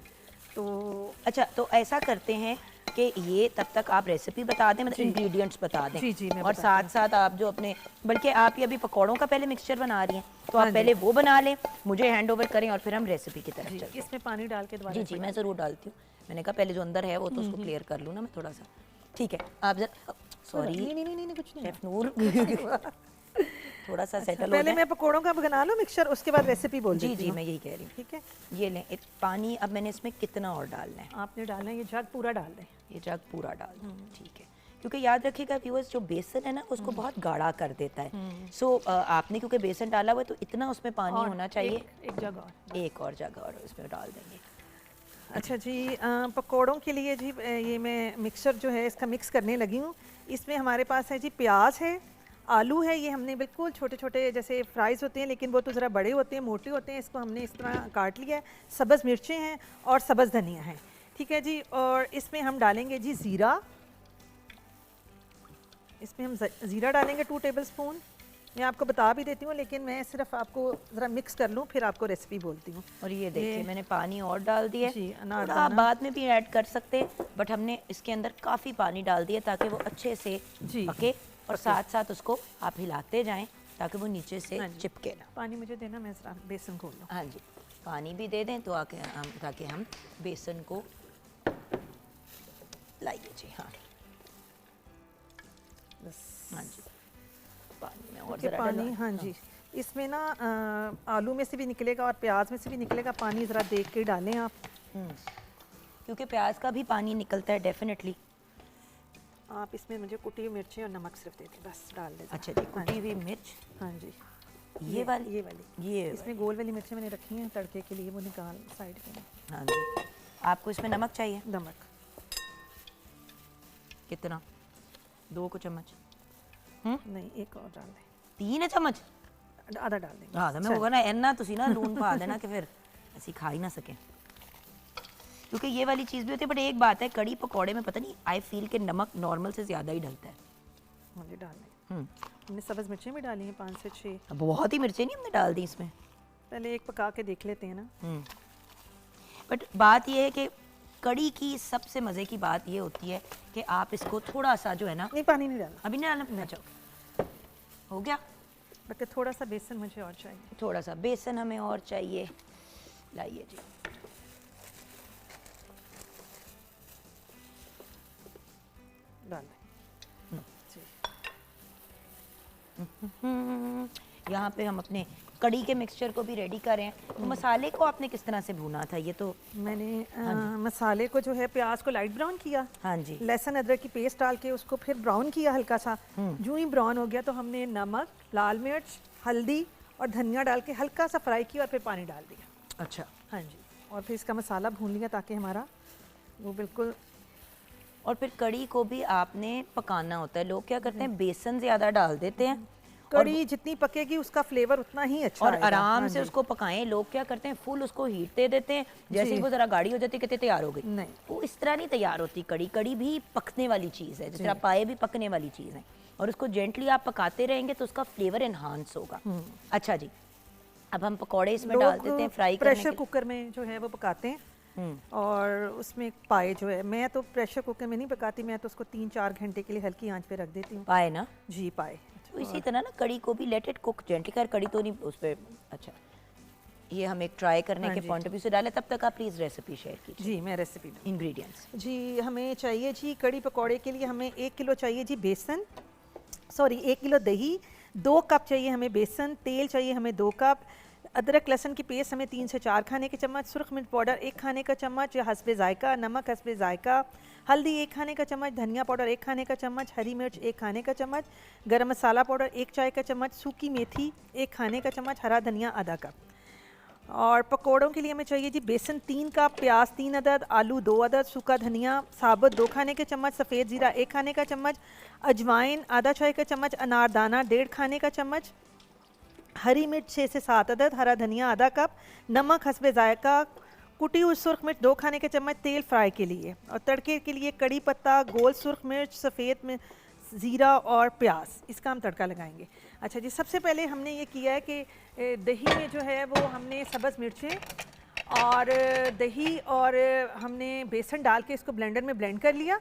तो अच्छा, तो ऐसा करते हैं कि ये तब तक आप रेसिपी बता दें, मतलब इंग्रेडिएंट्स बता दें। जी, और साथ साथ आप जो अपने, बल्कि आप ये अभी पकौड़ों का पहले मिक्सचर बना रही हैं, तो आप पहले वो बना लें, मुझे हैंड ओवर करें और फिर हम रेसिपी की तरफ चलते हैं। इसमें पानी डाल के दोबारा। जी, मैं ज़रूर डालती हूँ। मैंने कहा पहले जो अंदर है वो तो उसको क्लियर कर लूँ ना मैं थोड़ा सा। ठीक है, आप जरा, सॉरी नहीं कुछ नहीं, शेफ नूर थोड़ा सा सेटल हो जाए। पहले मैं पकौड़ों का बना लूँ मिक्सचर, उसके बाद रेसिपी बोल देती हूँ। जी, मैं यही कह रही हूँ। ठीक है, ये लें पानी। अब मैंने इसमें कितना और डालना है? आपने डालना है ये जग पूरा डाल दें। ये जग पूरा डाल दें, ठीक है। क्योंकि याद रखिएगा व्यूअर्स, जो बेसन है ना उसको बहुत गाढ़ा कर देता है। सो आपने क्योंकि बेसन डाला हुआ है तो इतना उसमें पानी होना चाहिए। एक जग और, एक और जग और इसमें डाल देंगे। अच्छा जी, पकौड़ों के लिए जी ये मैं मिक्सचर जो है इसका मिक्स करने लगी हूँ। इसमें हमारे पास है जी प्याज है, आलू है, ये हमने बिल्कुल छोटे छोटे जैसे फ्राइज़ होते हैं लेकिन वो तो ज़रा बड़े होते हैं, मोटे होते हैं, इसको हमने इस तरह काट लिया है। सब्ज़ मिर्चें हैं और सब्ज़ धनिया है, ठीक है जी। और इसमें हम डालेंगे जी ज़ीरा, इसमें हम ज़ीरा डालेंगे 2 टेबलस्पून। मैं आपको बता भी देती हूँ, लेकिन मैं सिर्फ आपको ज़रा मिक्स कर लूँ फिर आपको रेसिपी बोलती हूँ। और ये देखिए मैंने पानी और डाल दिया जी, आप बाद में भी ऐड कर सकते हैं, बट हमने इसके अंदर काफ़ी पानी डाल दिया ताकि वो अच्छे से पके, और साथ साथ उसको आप हिलाते जाएं ताकि वो नीचे से चिपके ना। पानी मुझे देना, मैं ज़रा बेसन खोल लूँ। हाँ जी, पानी भी दे दें तो ताकि हम बेसन को लाइए जी। हाँ बस, हाँ जी, पानी में और ज़रा पानी। हाँ जी, इसमें ना आलू में से भी निकलेगा और प्याज में से भी निकलेगा पानी, ज़रा देख के डालें आप, क्योंकि प्याज का भी पानी निकलता है डेफिनेटली। आप इसमें मुझे कुटी हुई मिर्ची और नमक सिर्फ दे दें, बस डाल दें। अच्छा जी, कुटी हुई मिर्च। हाँ जी, ये वाली ये इसमें गोल वाली मिर्चें मैंने रखी हैं तड़के के लिए, वो निकाल साइड में। हाँ जी, आपको इसमें नमक चाहिए? नमक कितना? 2 को चम्मच? नहीं, एक और डाल दें। 3 चम्मच? आधा डाल देंगे। हाँ मैं होगा ना इन्ना तुसी ना लून पा देना कि फिर ऐसी खा ही ना सकें, क्योंकि ये वाली चीज़ भी होती है। बट एक बात है, कड़ी पकौड़े में पता नहीं आई फील के नमक नॉर्मल से ज़्यादा ही डलता है। मुझे डालने हमने सब्ज़ मिर्चें भी डाली हैं 5 से 6। अब बहुत ही मिर्चें नहीं हमने डाल दी इसमें, पहले एक पका के देख लेते हैं ना। बट बात ये है कि कड़ी की सबसे मज़े की बात ये होती है कि आप इसको थोड़ा सा जो है ना, नहीं पानी नहीं डालना, अभी नहीं डालना, अच्छा हो गया। बल्कि थोड़ा सा बेसन मुझे और चाहिए। थोड़ा सा बेसन हमें और चाहिए, लाइए जी। डाल दें। यहाँ पे हम अपने कड़ी के मिक्सचर को भी रेडी कर रहे हैं। तो मसाले को आपने किस तरह से भूना था? ये तो मैंने मसाले को जो है प्याज को लाइट ब्राउन किया, हाँ जी, लहसुन अदरक की पेस्ट डाल के उसको फिर ब्राउन किया हल्का सा। जो ही ब्राउन हो गया तो हमने नमक, लाल मिर्च, हल्दी और धनिया डाल के हल्का सा फ्राई किया और फिर पानी डाल दिया। अच्छा, हाँ जी, और फिर इसका मसाला भून लिया ताकि हमारा वो बिल्कुल। और फिर कड़ी को भी आपने पकाना होता है। लोग क्या करते हैं, बेसन ज़्यादा डाल देते हैं, कड़ी जितनी पकेगी उसका फ्लेवर उतना ही अच्छा और आएगा। आराम हाँ से जी। उसको पकाएं। लोग क्या करते हैं, फुल उसको हीट दे देते हैं, जैसे ही वो ज़रा गाढ़ी हो जाती है कहते हैं तैयार हो गई। नहीं, वो इस तरह नहीं तैयार होती कड़ी। कड़ी भी पकने वाली चीज़ है, जिस तरह पाए भी पकने वाली चीज़ है, और उसको जेंटली आप पकाते रहेंगे तो उसका फ्लेवर एनहांस होगा। अच्छा जी, अब हम पकौड़े इसमें डाल देते हैं फ्राई करने प्रेशर के कुकर में जो है वो पकाते हैं। और उसमें पाए जो है, मैं तो प्रेशर कुकर में नहीं पकाती, मैं तो उसको 3-4 घंटे के लिए हल्की आंच पे रख देती हूँ। पाए ना, जी पाए। तो इसी तरह ना कड़ी को भी लेट इट कुक जेंटली। कर कड़ी तो नहीं उस पर। अच्छा, ये हम एक ट्राई करने हाँ के जी। पॉइंट ऑफ व्यू से डालें। तब तक आप प्लीज़ रेसिपी शेयर कीजिए। जी मैं रेसिपी दूँ। इंग्रेडिएंट्स जी हमें चाहिए जी कड़ी पकौड़े के लिए हमें 1 किलो चाहिए जी बेसन, सॉरी 1 किलो दही, 2 कप चाहिए हमें बेसन, तेल चाहिए हमें 2 कप, अदरक लहसुन की पेस्ट हमें 3 से 4 खाने के चम्मच, सुरख मिर्च पाउडर 1 खाने का चम्मच या हस्बे जायका, नमक हस्बे जायका, हल्दी 1 खाने का चम्मच, धनिया पाउडर 1 खाने का चम्मच, हरी मिर्च 1 खाने का चम्मच, गरम मसाला पाउडर 1 चाय का चम्मच, सूखी मेथी 1 खाने का चम्मच, हरा धनिया आधा कप। और पकोड़ों के लिए हमें चाहिए जी बेसन 3 कप, प्याज 3 अदद, आलू 2 अदद, सूखा धनिया साबुत 2 खाने के चम्मच, सफ़ेद ज़ीरा 1 खाने का चम्मच, अजवाइन आधा चाय का चम्मच, अनारदाना 1.5 खाने का चम्मच, हरी मिर्च 6 से 7 अदद, हरा धनिया आधा कप, नमक हस्बे जायका, कुटी हुई सुर्ख मिर्च 2 खाने के चम्मच, तेल फ्राई के लिए। और तड़के के लिए कड़ी पत्ता, गोल सुर्ख मिर्च, सफ़ेद में ज़ीरा और प्याज, इसका हम तड़का लगाएंगे। अच्छा जी, सबसे पहले हमने ये किया है कि दही में जो है वो हमने सब्ज़ मिर्चें और दही और हमने बेसन डाल के इसको ब्लेंडर में ब्लेंड कर लिया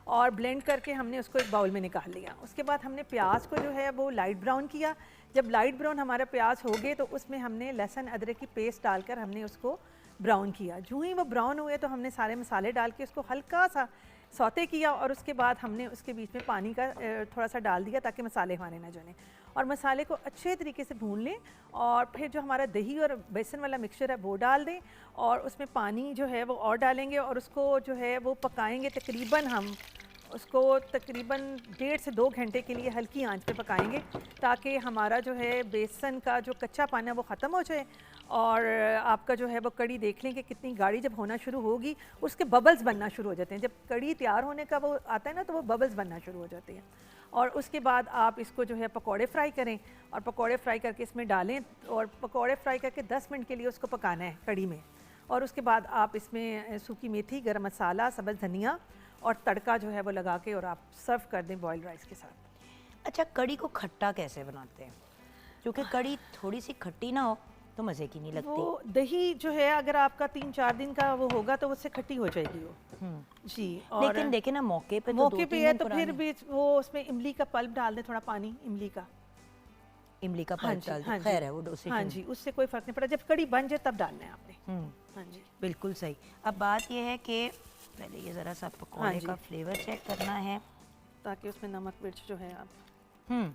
और ब्लेंड करके हमने उसको एक बाउल में निकाल लिया। उसके बाद हमने प्याज को जो है वो लाइट ब्राउन किया। जब लाइट ब्राउन हमारा प्याज हो गए तो उसमें हमने लहसुन अदरक की पेस्ट डालकर हमने उसको ब्राउन किया। जो ही वो ब्राउन हुए तो हमने सारे मसाले डाल के उसको हल्का सा सौते किया और उसके बाद हमने उसके बीच में पानी का थोड़ा सा डाल दिया ताकि मसाले हमारे ना जलें, और मसाले को अच्छे तरीके से भून लें। और फिर जो हमारा दही और बेसन वाला मिक्सचर है वो डाल दें और उसमें पानी जो है वो और डालेंगे और उसको जो है वो पकाएंगे। तकरीबन हम उसको तकरीबन 1.5 से 2 घंटे के लिए हल्की आंच पे पकाएंगे ताकि हमारा जो है बेसन का जो कच्चा पानी है वो ख़त्म हो जाए। और आपका जो है वो कड़ी देख लें कि कितनी गाढ़ी जब होना शुरू होगी उसके बबल्स बनना शुरू हो जाते हैं। जब कड़ी तैयार होने का वो आता है ना तो वो बबल्स बनना शुरू हो जाते हैं। और उसके बाद आप इसको जो है पकौड़े फ्राई करें और पकौड़े फ्राई करके इसमें डालें और पकौड़े फ्राई करके 10 मिनट के लिए उसको पकाना है कड़ी में। और उसके बाद आप इसमें सूखी मेथी, गरम मसाला, सब्ज़ धनिया और तड़का जो है वो लगा के और आप सर्व कर दें बॉइल्ड राइस के साथ। अच्छा, कड़ी को खट्टा कैसे बनाते हैं? क्योंकि कड़ी थोड़ी सी खट्टी ना हो तो मज़े की नहीं लगती। वो दही जो है अगर आपका 3-4 दिन का वो होगा तो उससे खट्टी हो जाएगी वो। जी, और लेकिन देखे ना मौके पे तो मौके 2-3 पे है दिन तो फिर पुराने। भी वो उसमें इमली का पल्प डाल दें, थोड़ा पानी इमली का। इमली का हाँ पल्प जी, डाल दो, हाँ जी। खैर है वो डोसे। हाँ जी, उससे कोई फ़र्क नहीं पड़ा। जब कड़ी बन जाए तब डालना है आपने। हाँ जी, बिल्कुल सही। अब बात ये है कि पहले ये ज़रा सा पकौड़े जी। का फ्लेवर चेक करना है। ताकि उसमें नमक मिर्च जो है आप।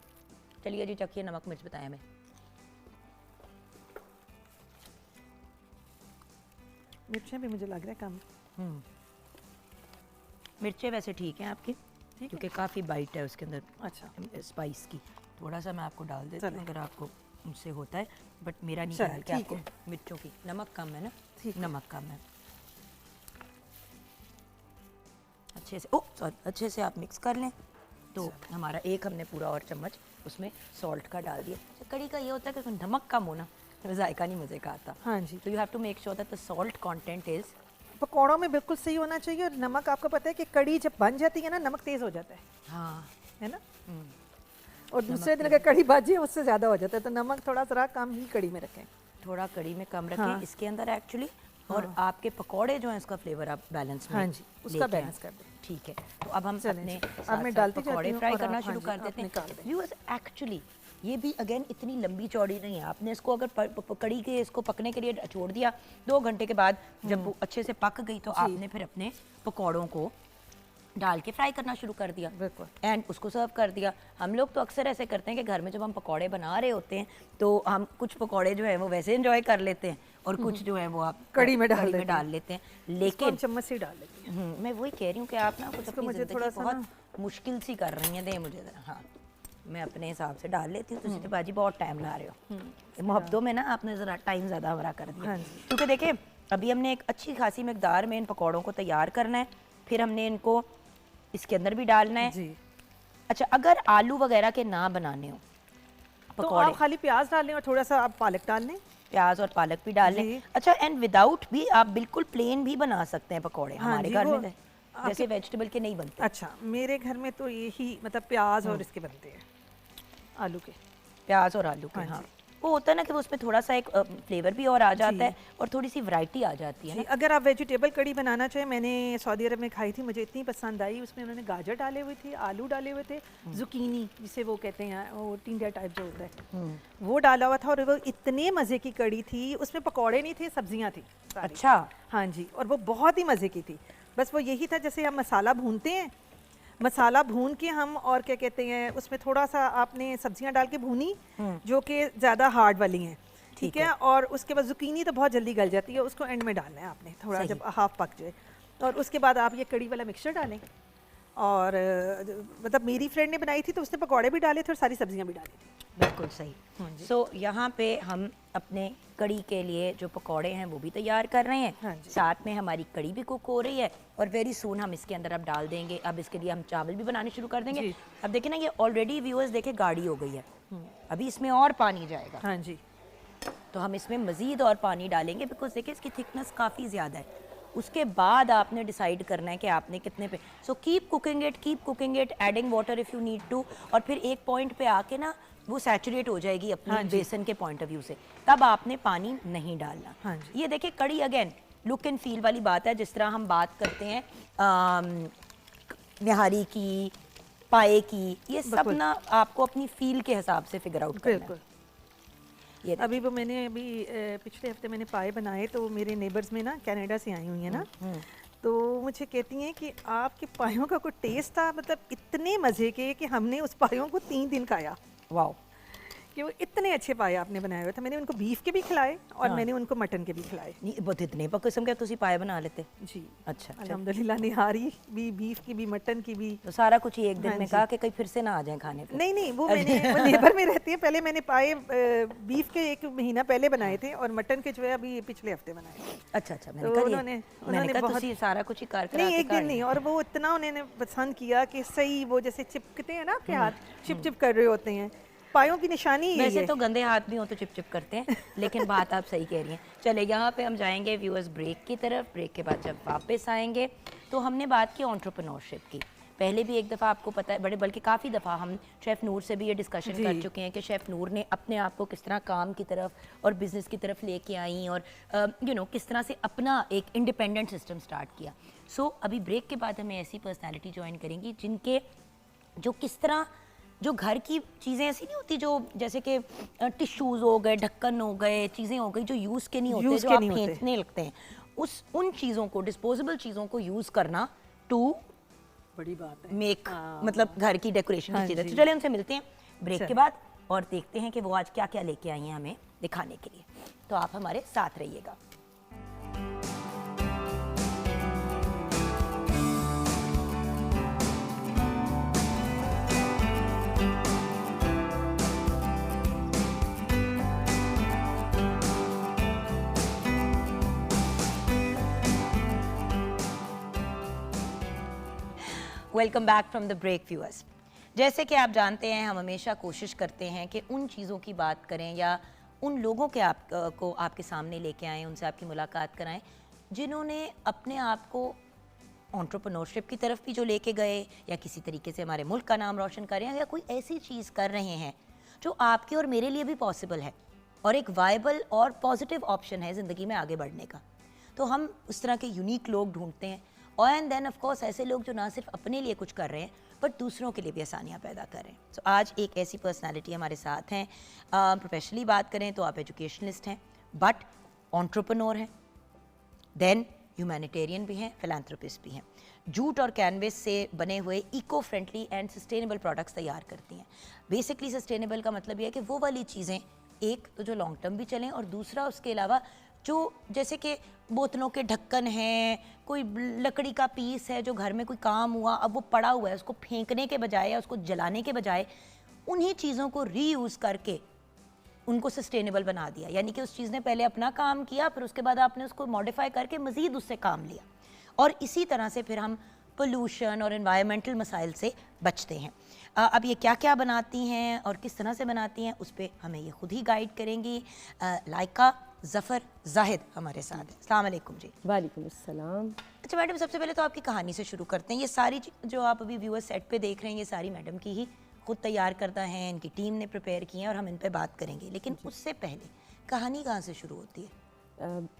चलिए जी, चखिए, नमक मिर्च बताएं हमें। मिर्चें भी मुझे लग रहा है कम। मिर्चें वैसे ठीक हैं आपकी, ठीक है। क्योंकि काफ़ी बाइट है उसके अंदर अच्छा, स्पाइस की। थोड़ा सा मैं आपको डाल देती हूँ चलें। अगर आपको मुझसे होता है, बट मेरा नहीं चलें, ख्याल कि ठीक आपको है। मिर्चों की। नमक कम है ना? ठीक है। नमक कम है। अच्छे से अच्छे से आप मिक्स कर लें। तो हमारा एक हमने पूरा और चम्मच उसमें सॉल्ट का डाल दिया। कड़ी का ये होता है कि नमक कम होना तो जायका नहीं मज़े का आता। हाँ जी। तो you have to make sure that the salt content is, पकौड़ों में बिल्कुल सही होना चाहिए। और नमक आपको पता है कि कड़ी जब बन जाती है ना, नमक तेज़ हो जाता है। हाँ, है ना। और दूसरे दिन अगर कड़ी बाजी है उससे ज़्यादा हो जाता है, तो नमक थोड़ा सा कम ही कड़ी में रखें। थोड़ा कड़ी में कम रखें। हाँ। इसके अंदर एक्चुअली और आपके पकौड़े जो हैं उसका फ्लेवर आप बैलेंस में हाँ जी, उसका बैलेंस कर दें। ठीक है। तो अब हम अपने अब मैं डालती पकौड़े जाती हूँ फ्राई और करना आप, शुरू हाँ कर जी, देते आप निकाल हैं। दें। व्यूअर्स एक्चुअली ये भी अगेन इतनी लंबी चौड़ी नहीं है। आपने इसको अगर कड़ी के इसको पकने के लिए छोड़ दिया 2 घंटे के बाद, जब वो अच्छे से पक गई तो आपने फिर अपने पकौड़ों को डाल के फ्राई करना शुरू कर दिया बिल्कुल। एंड उसको सर्व कर दिया। हम लोग तो अक्सर ऐसे करते हैं कि घर में जब हम पकौड़े बना रहे होते हैं तो हम कुछ पकौड़े जो है वो वैसे एंजॉय कर लेते हैं और कुछ जो है वो आप कड़ी में डाल लेते हैं। इसको लेकिन हम चम्मच से ही डाल लेते हैं। मैं वही कह रही हूँ कि आप ना कुछ अपनी मुझे ज़िंदगी थोड़ा सा बहुत मुश्किल सी कर रही हैं। दे मुझे ज़रा। हाँ, मैं अपने हिसाब से डाल लेती हूँ। तो बाजी बहुत टाइम ला रहे हो। मोहब्बतों में ना आपने ज़रा टाइम ज़्यादा हमारा कर दिया। हाँ जी। क्योंकि देखिए अभी हमने एक अच्छी खासी मकदार में इन पकौड़ों को तैयार करना है, फिर हमने इनको इसके अंदर भी डालना है जी। अच्छा, अगर आलू वगैरह के ना बनाने हो तो पकौड़े, आप खाली प्याज डाल लें और थोड़ा सा आप पालक डाल लें। प्याज और पालक भी डाल जी। लें। अच्छा, एंड विदाउट भी आप बिल्कुल प्लेन भी बना सकते हैं पकौड़े। हाँ हमारे जी, घर वो में जैसे वेजिटेबल के नहीं बनते। अच्छा, मेरे घर में तो यही मतलब प्याज और इसके बनते हैं, आलू के। प्याज और आलू के। हाँ हाँ, जी। वो होता है ना कि वो उसमें थोड़ा सा एक फ्लेवर भी और आ जाता है और थोड़ी सी वैरायटी आ जाती है जी, ना। अगर आप वेजिटेबल कड़ी बनाना चाहें, मैंने सऊदी अरब में खाई थी, मुझे इतनी पसंद आई। उसमें उन्होंने गाजर डाले हुए थे, आलू डाले हुए थे, जुकीनी जिसे वो कहते हैं, वो टिंडा टाइप जो होता है वो डाला हुआ था, और वो इतने मज़े की कड़ी थी। उसमें पकौड़े नहीं थे, सब्जियां थी सारी। अच्छा। हाँ जी, और वो बहुत ही मज़े की थी। बस वो यही था, जैसे हम मसाला भूनते हैं, मसाला भून के हम और क्या कहते हैं उसमें थोड़ा सा आपने सब्जियां डाल के भूनी जो कि ज़्यादा हार्ड वाली हैं, ठीक है। और उसके बाद जुकीनी तो बहुत जल्दी गल जाती है, उसको एंड में डालना है आपने, थोड़ा जब हाफ पक जाए। और उसके बाद आप ये कड़ी वाला मिक्सचर डालें। और मतलब मेरी फ्रेंड ने बनाई थी तो उसने पकौड़े भी डाले थे और सारी सब्जियां भी डाली थी। बिल्कुल सही। सो यहाँ पे हम अपने कड़ी के लिए जो पकौड़े हैं वो भी तैयार कर रहे हैं। हाँ जी। साथ में हमारी कड़ी भी कुक हो रही है और वेरी सून हम इसके अंदर अब डाल देंगे। अब इसके लिए हम चावल भी बनाने शुरू कर देंगे। अब देखिए ना, ये ऑलरेडी व्यूअर्स देखे गाढ़ी हो गई है, अभी इसमें और पानी जाएगा। हाँ जी। तो हम इसमें मज़ीद और पानी डालेंगे बिकॉज देखिए इसकी थिकनेस काफ़ी ज़्यादा है। उसके बाद आपने डिसाइड करना है कि आपने कितने पे। So keep cooking it, adding water if you need to. और फिर एक पॉइंट पे आके ना वो सैचुरेट हो जाएगी अपने बेसन के पॉइंट ऑफ व्यू से, तब आपने पानी नहीं डालना। हाँ जी। ये देखिए कड़ी अगेन लुक एंड फील वाली बात है। जिस तरह हम बात करते हैं निहारी की, पाए की, ये सब ना आपको अपनी फील के हिसाब से फिगर आउट करना है। बिल्कुल। अभी वो मैंने पिछले हफ्ते मैंने पाए बनाए, तो मेरे नेबर्स में ना कनाडा से आई हुई है ना, तो मुझे कहती हैं कि आपके पायों का कोई टेस्ट था, मतलब इतने मज़े के कि हमने उस पायों को 3 दिन खाया। वाओ, कि वो इतने अच्छे पाए आपने बनाए हुए थे। मैंने उनको बीफ के भी खिलाए और मैंने उनको मटन के भी खिलाए। नहीं बहुत इतने किस्म के तुसी पाए बना लेते। जी अच्छा, अल्हम्दुलिल्लाह, निहारी भी, बीफ की भी, मटन की भी। तो सारा कुछ ही एक दिन में कहा कि कहीं फिर से ना आ जाए खाने पे। नहीं, वो मैंने वो नेबर में रहती है। पहले मैंने पाए बीफ के 1 महीना पहले बनाए थे और मटन के जो है अभी पिछले हफ्ते बनाए थे। अच्छा, मैंने तो कहा उन्होंने बहुत बहुत सारा कुछ ही कार नहीं, एक दिन नहीं, और वो इतना उन्होंने पसंद किया कि सही वो जैसे चिपकते हैं ना आपके हाथ, चिप कर रहे होते हैं, पायों की निशानी यही वैसे है। तो गंदे हाथ भी हो तो चिप करते हैं, लेकिन बात आप सही कह रही हैं। चले यहाँ पे हम जाएंगे व्यूअर्स ब्रेक की तरफ। ब्रेक के बाद जब वापस आएंगे तो हमने बात की एंटरप्रेन्योरशिप की। पहले भी एक दफ़ा आपको पता है, बल्कि काफ़ी दफ़ा हम शेफ़ नूर से भी ये डिस्कशन कर चुके हैं कि शेफ़ नूर ने अपने आप को किस तरह काम की तरफ और बिज़नेस की तरफ लेके आई और किस तरह से अपना एक इंडिपेंडेंट सिस्टम स्टार्ट किया। सो अभी ब्रेक के बाद हमें ऐसी पर्सनैलिटी ज्वाइन करेंगी जिनके जो किस तरह जो घर की चीज़ें ऐसी नहीं होती, जो जैसे कि टिश्यूज़ हो गए, ढक्कन हो गए, चीज़ें हो गई जो यूज़ के नहीं होते, जो आप फेंकने लगते हैं, उन चीज़ों को, डिस्पोजेबल चीज़ों को यूज़ करना टू बड़ी बात है, मेक मतलब घर की डेकोरेशन की चीज़ें। तो चले उनसे मिलते हैं ब्रेक के बाद और देखते हैं कि वो आज क्या क्या लेके आई हैं हमें दिखाने के लिए। तो आप हमारे साथ रहिएगा। Welcome back from the break viewers. जैसे कि आप जानते हैं, हम हमेशा कोशिश करते हैं कि उन चीज़ों की बात करें या उन लोगों के को आपके सामने लेके आएँ, उनसे आपकी मुलाकात कराएं जिन्होंने अपने आप को एंटरप्रेन्योरशिप की तरफ भी जो लेके गए या किसी तरीके से हमारे मुल्क का नाम रोशन कर रहे हैं या कोई ऐसी चीज़ कर रहे हैं जो आपके और मेरे लिए भी पॉसिबल है और एक वायबल और पॉजिटिव ऑप्शन है ज़िंदगी में आगे बढ़ने का। तो हम उस तरह के यूनिक लोग ढूंढते हैं और एंड देन ऑफ कोर्स ऐसे लोग जो ना सिर्फ अपने लिए कुछ कर रहे हैं बट दूसरों के लिए भी आसानियाँ पैदा कर रहे हैं। सो आज एक ऐसी पर्सनालिटी हमारे साथ हैं। प्रोफेशनली बात करें तो आप एजुकेशनिस्ट हैं बट एंटरप्रेन्योर हैं, देन ह्यूमैनिटेरियन भी हैं, फिलैंथ्रोपिस्ट भी हैं। जूट और कैनवस से बने हुए eco friendly and sustainable products तैयार करती हैं। बेसिकली सस्टेनेबल का मतलब ये है कि वो वाली चीज़ें एक तो जो लॉन्ग टर्म भी चलें और दूसरा उसके अलावा जो जैसे कि बोतलों के ढक्कन हैं, कोई लकड़ी का पीस है जो घर में कोई काम हुआ अब वो पड़ा हुआ है, उसको फेंकने के बजाय या उसको जलाने के बजाय उन्हीं चीज़ों को रीयूज़ करके उनको सस्टेनेबल बना दिया। यानी कि उस चीज़ ने पहले अपना काम किया, फिर उसके बाद आपने उसको मॉडिफाई करके मज़ीद उससे काम लिया और इसी तरह से फिर हम पोल्यूशन और एनवायरमेंटल मसाइल से बचते हैं। अब ये क्या क्या बनाती हैं और किस तरह से बनाती हैं उस पर हमें ये खुद ही गाइड करेंगी। लाइका ज़फ़र ज़ाहिद हमारे साथ हैं। अस्सलाम वालेकुम जी। वालेकुम अस्सलाम। अच्छा मैडम, सबसे पहले तो आपकी कहानी से शुरू करते हैं। ये सारी जो आप अभी व्यूअर सेट पे देख रहे हैं ये सारी मैडम की ही खुद तैयार करता है, इनकी टीम ने प्रिपेयर की हैं और हम इन पे बात करेंगे, लेकिन उससे पहले कहानी कहाँ से शुरू होती है?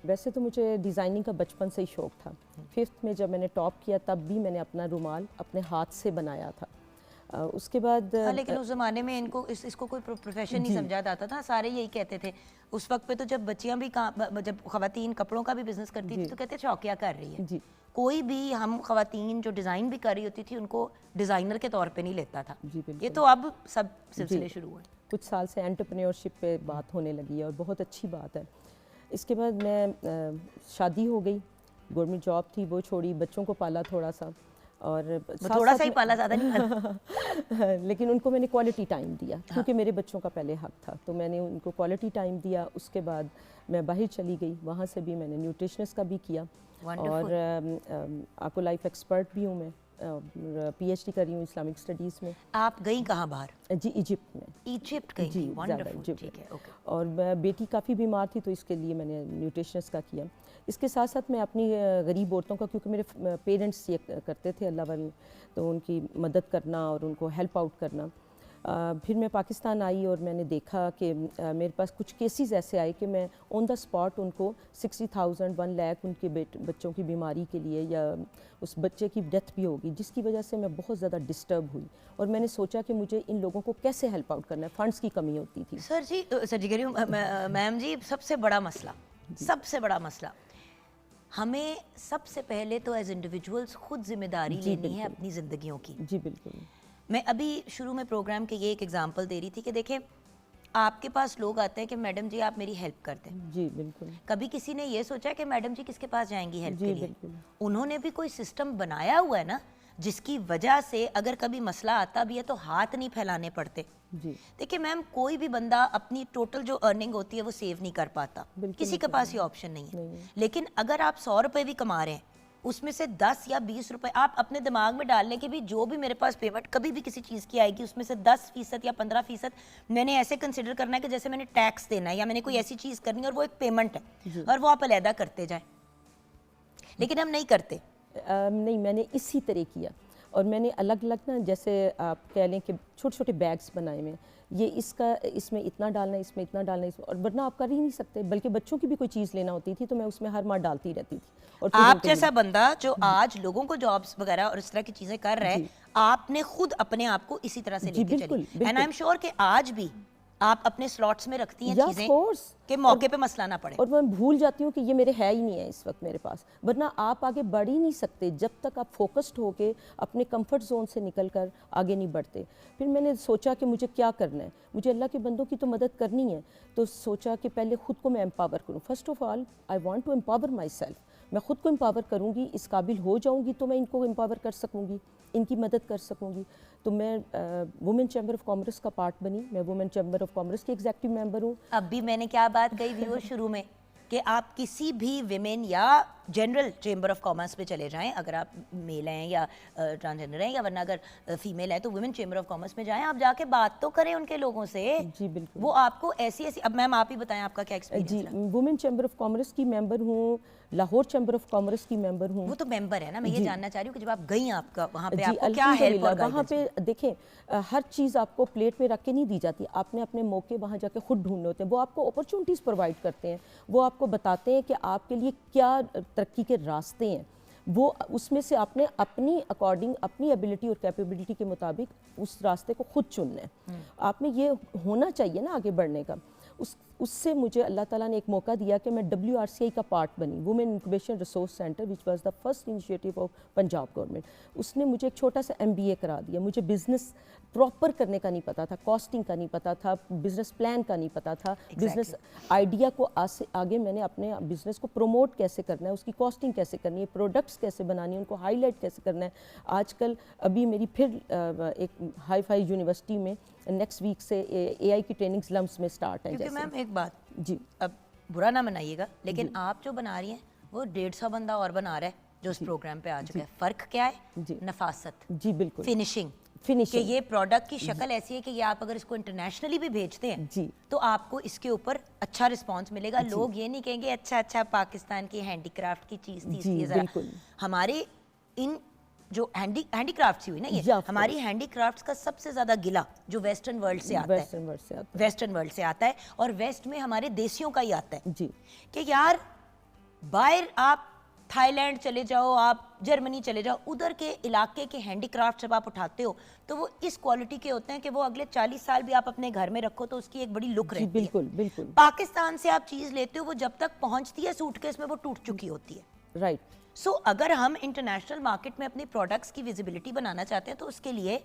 वैसे तो मुझे डिज़ाइनिंग का बचपन से ही शौक़ था। 5th में जब मैंने टॉप किया तब भी मैंने अपना रुमाल अपने हाथ से बनाया था। उसके बाद लेकिन उस ज़माने में इसको कोई प्रोफेशन नहीं समझा जाता था, सारे यही कहते थे। उस वक्त पे तो जब बच्चियां भी जब ख़वातीन कपड़ों का भी बिजनेस करती थी तो कहते शौकिया कर रही है जी। कोई भी हम ख़वातीन जो डिज़ाइन भी कर रही होती थी उनको डिज़ाइनर के तौर पे नहीं लेता था। जी बिल्कुल। ये तो अब सब सिलसिले शुरू हुए। कुछ साल से एंटरप्रेन्योरशिप पे बात होने लगी है और बहुत अच्छी बात है। इसके बाद मैं शादी हो गई, गवर्नमेंट जॉब थी वो छोड़ी, बच्चों को पाला थोड़ा सा और थोड़ा सा ही पाला, ज़्यादा नहीं पाला। लेकिन उनको मैंने क्वालिटी टाइम दिया क्योंकि मेरे बच्चों का पहले हक था, तो मैंने उनको क्वालिटी टाइम दिया। उसके बाद मैं बाहर चली गई, वहाँ से भी मैंने न्यूट्रिशनिस्ट का भी किया और आपको लाइफ एक्सपर्ट भी हूँ मैं, PhD कर रही हूँ इस्लामिक स्टडीज़ में। आप गई कहाँ बाहर? जी इजिप्ट में। इजिप्ट गई जी, थी, वंडरफुल, ठीक है, ओके। और बेटी काफ़ी बीमार थी तो इसके लिए मैंने न्यूट्रिशनिस्ट का किया। इसके साथ साथ मैं अपनी गरीब औरतों का, क्योंकि मेरे पेरेंट्स ये करते थे अल्लाह वाले, तो उनकी मदद करना और उनको हेल्प आउट करना। फिर मैं पाकिस्तान आई और मैंने देखा कि मेरे पास कुछ केसेस ऐसे आए कि मैं ऑन द स्पॉट उनको 60,000 1 लाख उनके बच्चों की बीमारी के लिए या उस बच्चे की डेथ भी होगी, जिसकी वजह से मैं बहुत ज़्यादा डिस्टर्ब हुई और मैंने सोचा कि मुझे इन लोगों को कैसे हेल्प आउट करना है। फंड्स की कमी होती थी। सर जी कह रही हूँ मैम जी, सबसे बड़ा मसला हमें सबसे पहले तो एज इंडिविजुअल्स खुद जिम्मेदारी लेनी है अपनी ज़िंदगियों की। जी बिल्कुल। मैं अभी शुरू में प्रोग्राम के ये एक एग्जांपल दे रही थी कि देखें, आपके पास लोग आते हैं कि मैडम जी आप मेरी हेल्प कर दें। जी बिल्कुल। कभी किसी ने ये सोचा कि मैडम जी किसके पास जाएंगी हेल्प के लिए? बिल्कुल। उन्होंने भी कोई सिस्टम बनाया हुआ है ना, जिसकी वजह से अगर कभी मसला आता भी है तो हाथ नहीं फैलाने पड़ते। जी देखिए मैम, कोई भी बंदा अपनी टोटल जो अर्निंग होती है वो सेव नहीं कर पाता, किसी के पास ये ऑप्शन नहीं है। लेकिन अगर आप 100 रुपए भी कमा रहे हैं, उसमें से 10 या 20 रुपए आप अपने दिमाग में डाल लें कि भी जो भी मेरे पास पेमेंट कभी भी किसी चीज़ की आएगी उसमें से 10% या 15% मैंने ऐसे कंसिडर करना है कि जैसे मैंने टैक्स देना है या मैंने कोई ऐसी चीज़ करनी है और वो एक पेमेंट है और वो आप अलहदा करते जाए। लेकिन हम नहीं करते। नहीं, मैंने इसी तरह किया और मैंने अलग अलग ना, जैसे आप कह लें कि छोटे छोटे बैग्स बनाए में, ये इसमें इतना डालना है, इसमें इतना डालना है, और वरना आप कर ही नहीं सकते। बल्कि बच्चों की भी कोई चीज़ लेना होती थी तो मैं उसमें हर माह डालती रहती थी। और आप जैसा बंदा जो आज लोगों को जॉब्स वगैरह और इस तरह की चीज़ें कर रहा है, आपने खुद अपने आप को इसी तरह से लेके चली, एंड आई एम श्योर कि आज भी आप अपने स्लॉट्स में रखती हैं चीज़ें कि मौके पे मसला ना पड़े। और मैं भूल जाती हूँ कि ये मेरे है ही नहीं है इस वक्त मेरे पास, वरना आप आगे बढ़ ही नहीं सकते जब तक आप फोकस्ड होके अपने कंफर्ट जोन से निकल कर आगे नहीं बढ़ते। फिर मैंने सोचा कि मुझे क्या करना है, मुझे अल्लाह के बंदों की तो मदद करनी है, तो सोचा कि पहले खुद को मैं एम्पावर करूँ। First of all I want to empower my self. मैं खुद को एम्पावर करूँगी, इस काबिल हो जाऊँगी तो मैं इनको एम्पावर कर सकूँगी, इनकी मदद कर सकूँगी। तो मैं वुमेन चैम्बर ऑफ कॉमर्स का पार्ट बनी। मैं वुमेन चैम्बर ऑफ कॉमर्स की एग्जीक्यूटिव मेंबर हूँ। अब भी मैंने क्या बात कही व्यूअर शुरू में कि आप किसी भी विमेन या जनरल चेंबर ऑफ कॉमर्स पे चले जाएं, अगर आप मेल हैं या ट्रांसजेंडर हैं, या वरना अगर फीमेल है तो वुमेन चेंबर ऑफ कॉमर्स में जाएं, आप जाके बात तो करें उनके लोगों से। जी बिल्कुल। वो आपको ऐसी ऐसी, अब मैम आप ही बताएं आपका क्या एक्सपीरियंस रहा? जी, वुमेन चैम्बर ऑफ कॉमर्स की मेंबर हूँ, लाहौर चैम्बर ऑफ कॉमर्स की मेंबर हूँ। वो तो मेंबर है ना, मैं ये जानना चाह रही हूँ कि जब आप गई आपका वहाँ पे जी, आपको क्या हेल्प और वहाँ गाइडेंस? पे देखें, हर चीज़ आपको प्लेट पे रख के नहीं दी जाती, आपने अपने मौके वहाँ जाके खुद ढूंढने होते हैं। वो आपको अपॉर्चुनिटीज़ प्रोवाइड करते हैं, वो आपको बताते हैं कि आपके लिए क्या तरक्की के रास्ते हैं, वो उसमें से आपने अपनी अकॉर्डिंग, अपनी एबिलिटी और कैपेबिलिटी के मुताबिक उस रास्ते को खुद चुनना है। आप में ये होना चाहिए ना आगे बढ़ने का। उससे मुझे अल्लाह ताला ने एक मौका दिया कि मैं WRCI का पार्ट बनी, women incubation resource centre, which was the first initiative of Punjab government. उसने मुझे एक छोटा सा MBA करा दिया। मुझे बिज़नेस प्रॉपर करने का नहीं पता था, कॉस्टिंग का नहीं पता था, बिज़नेस प्लान का नहीं पता था, बिज़नेस आइडिया को आगे मैंने अपने बिज़नेस को प्रमोट कैसे करना है, उसकी कॉस्टिंग कैसे करनी है, प्रोडक्ट्स कैसे बनानी है, उनको हाईलाइट कैसे करना है। आजकल अभी मेरी फिर एक हाई फाई यूनिवर्सिटी में नेक्स्ट वीक से AI की ट्रेनिंग्स लम्स में स्टार्ट है। क्योंकि मैम एक बात जी, अब बुरा ना मनाइएगा, लेकिन आप जो बना रही हैं वो 150 बंदा और बना रहा है जो इस प्रोग्राम पे आ चुका है। फ़र्क क्या है? जी, नफासत, जी बिल्कुल, फिनिशिंग कि ये प्रोडक्ट की शक्ल ऐसी है कि ये आप अगर इसको इंटरनेशनली भी भेजते हैं जी, तो आपको इसके ऊपर अच्छा रिस्पांस मिलेगा। लोग ये नहीं कहेंगे अच्छा अच्छा पाकिस्तान की हैंडीक्राफ्ट की चीज़ थी, जी इसलिए ज़रा बिल्कुल। हमारे इन जो हैंडीक्राफ्ट्स हुई ना, ये Yeah, of हमारी हैंडीक्राफ्ट्स का सबसे ज़्यादा गिला जो वेस्टर्न वर्ल्ड से आता है, वेस्टर्न वर्ल्ड से आता वेस्टर्न वर्ल्ड से आता है, और वेस्ट में हमारे देसियों का ही आता है है। जी, कि यार बाहर आप थाईलैंड चले जाओ, आप जर्मनी चले जाओ, उधर के इलाके के हैंडीक्राफ्ट जब आप उठाते हो तो वो इस क्वालिटी के होते हैं कि वो अगले 40 साल भी आप अपने घर में रखो तो उसकी एक बड़ी लुक जी रहती है। बिल्कुल बिल्कुल, पाकिस्तान से आप चीज़ लेते हो, वो जब तक पहुंचती है सूटकेस में वो टूट चुकी होती है। राइट। सो अगर हम इंटरनेशनल मार्केट में अपनी प्रोडक्ट्स की विजिबिलिटी बनाना चाहते हैं तो उसके लिए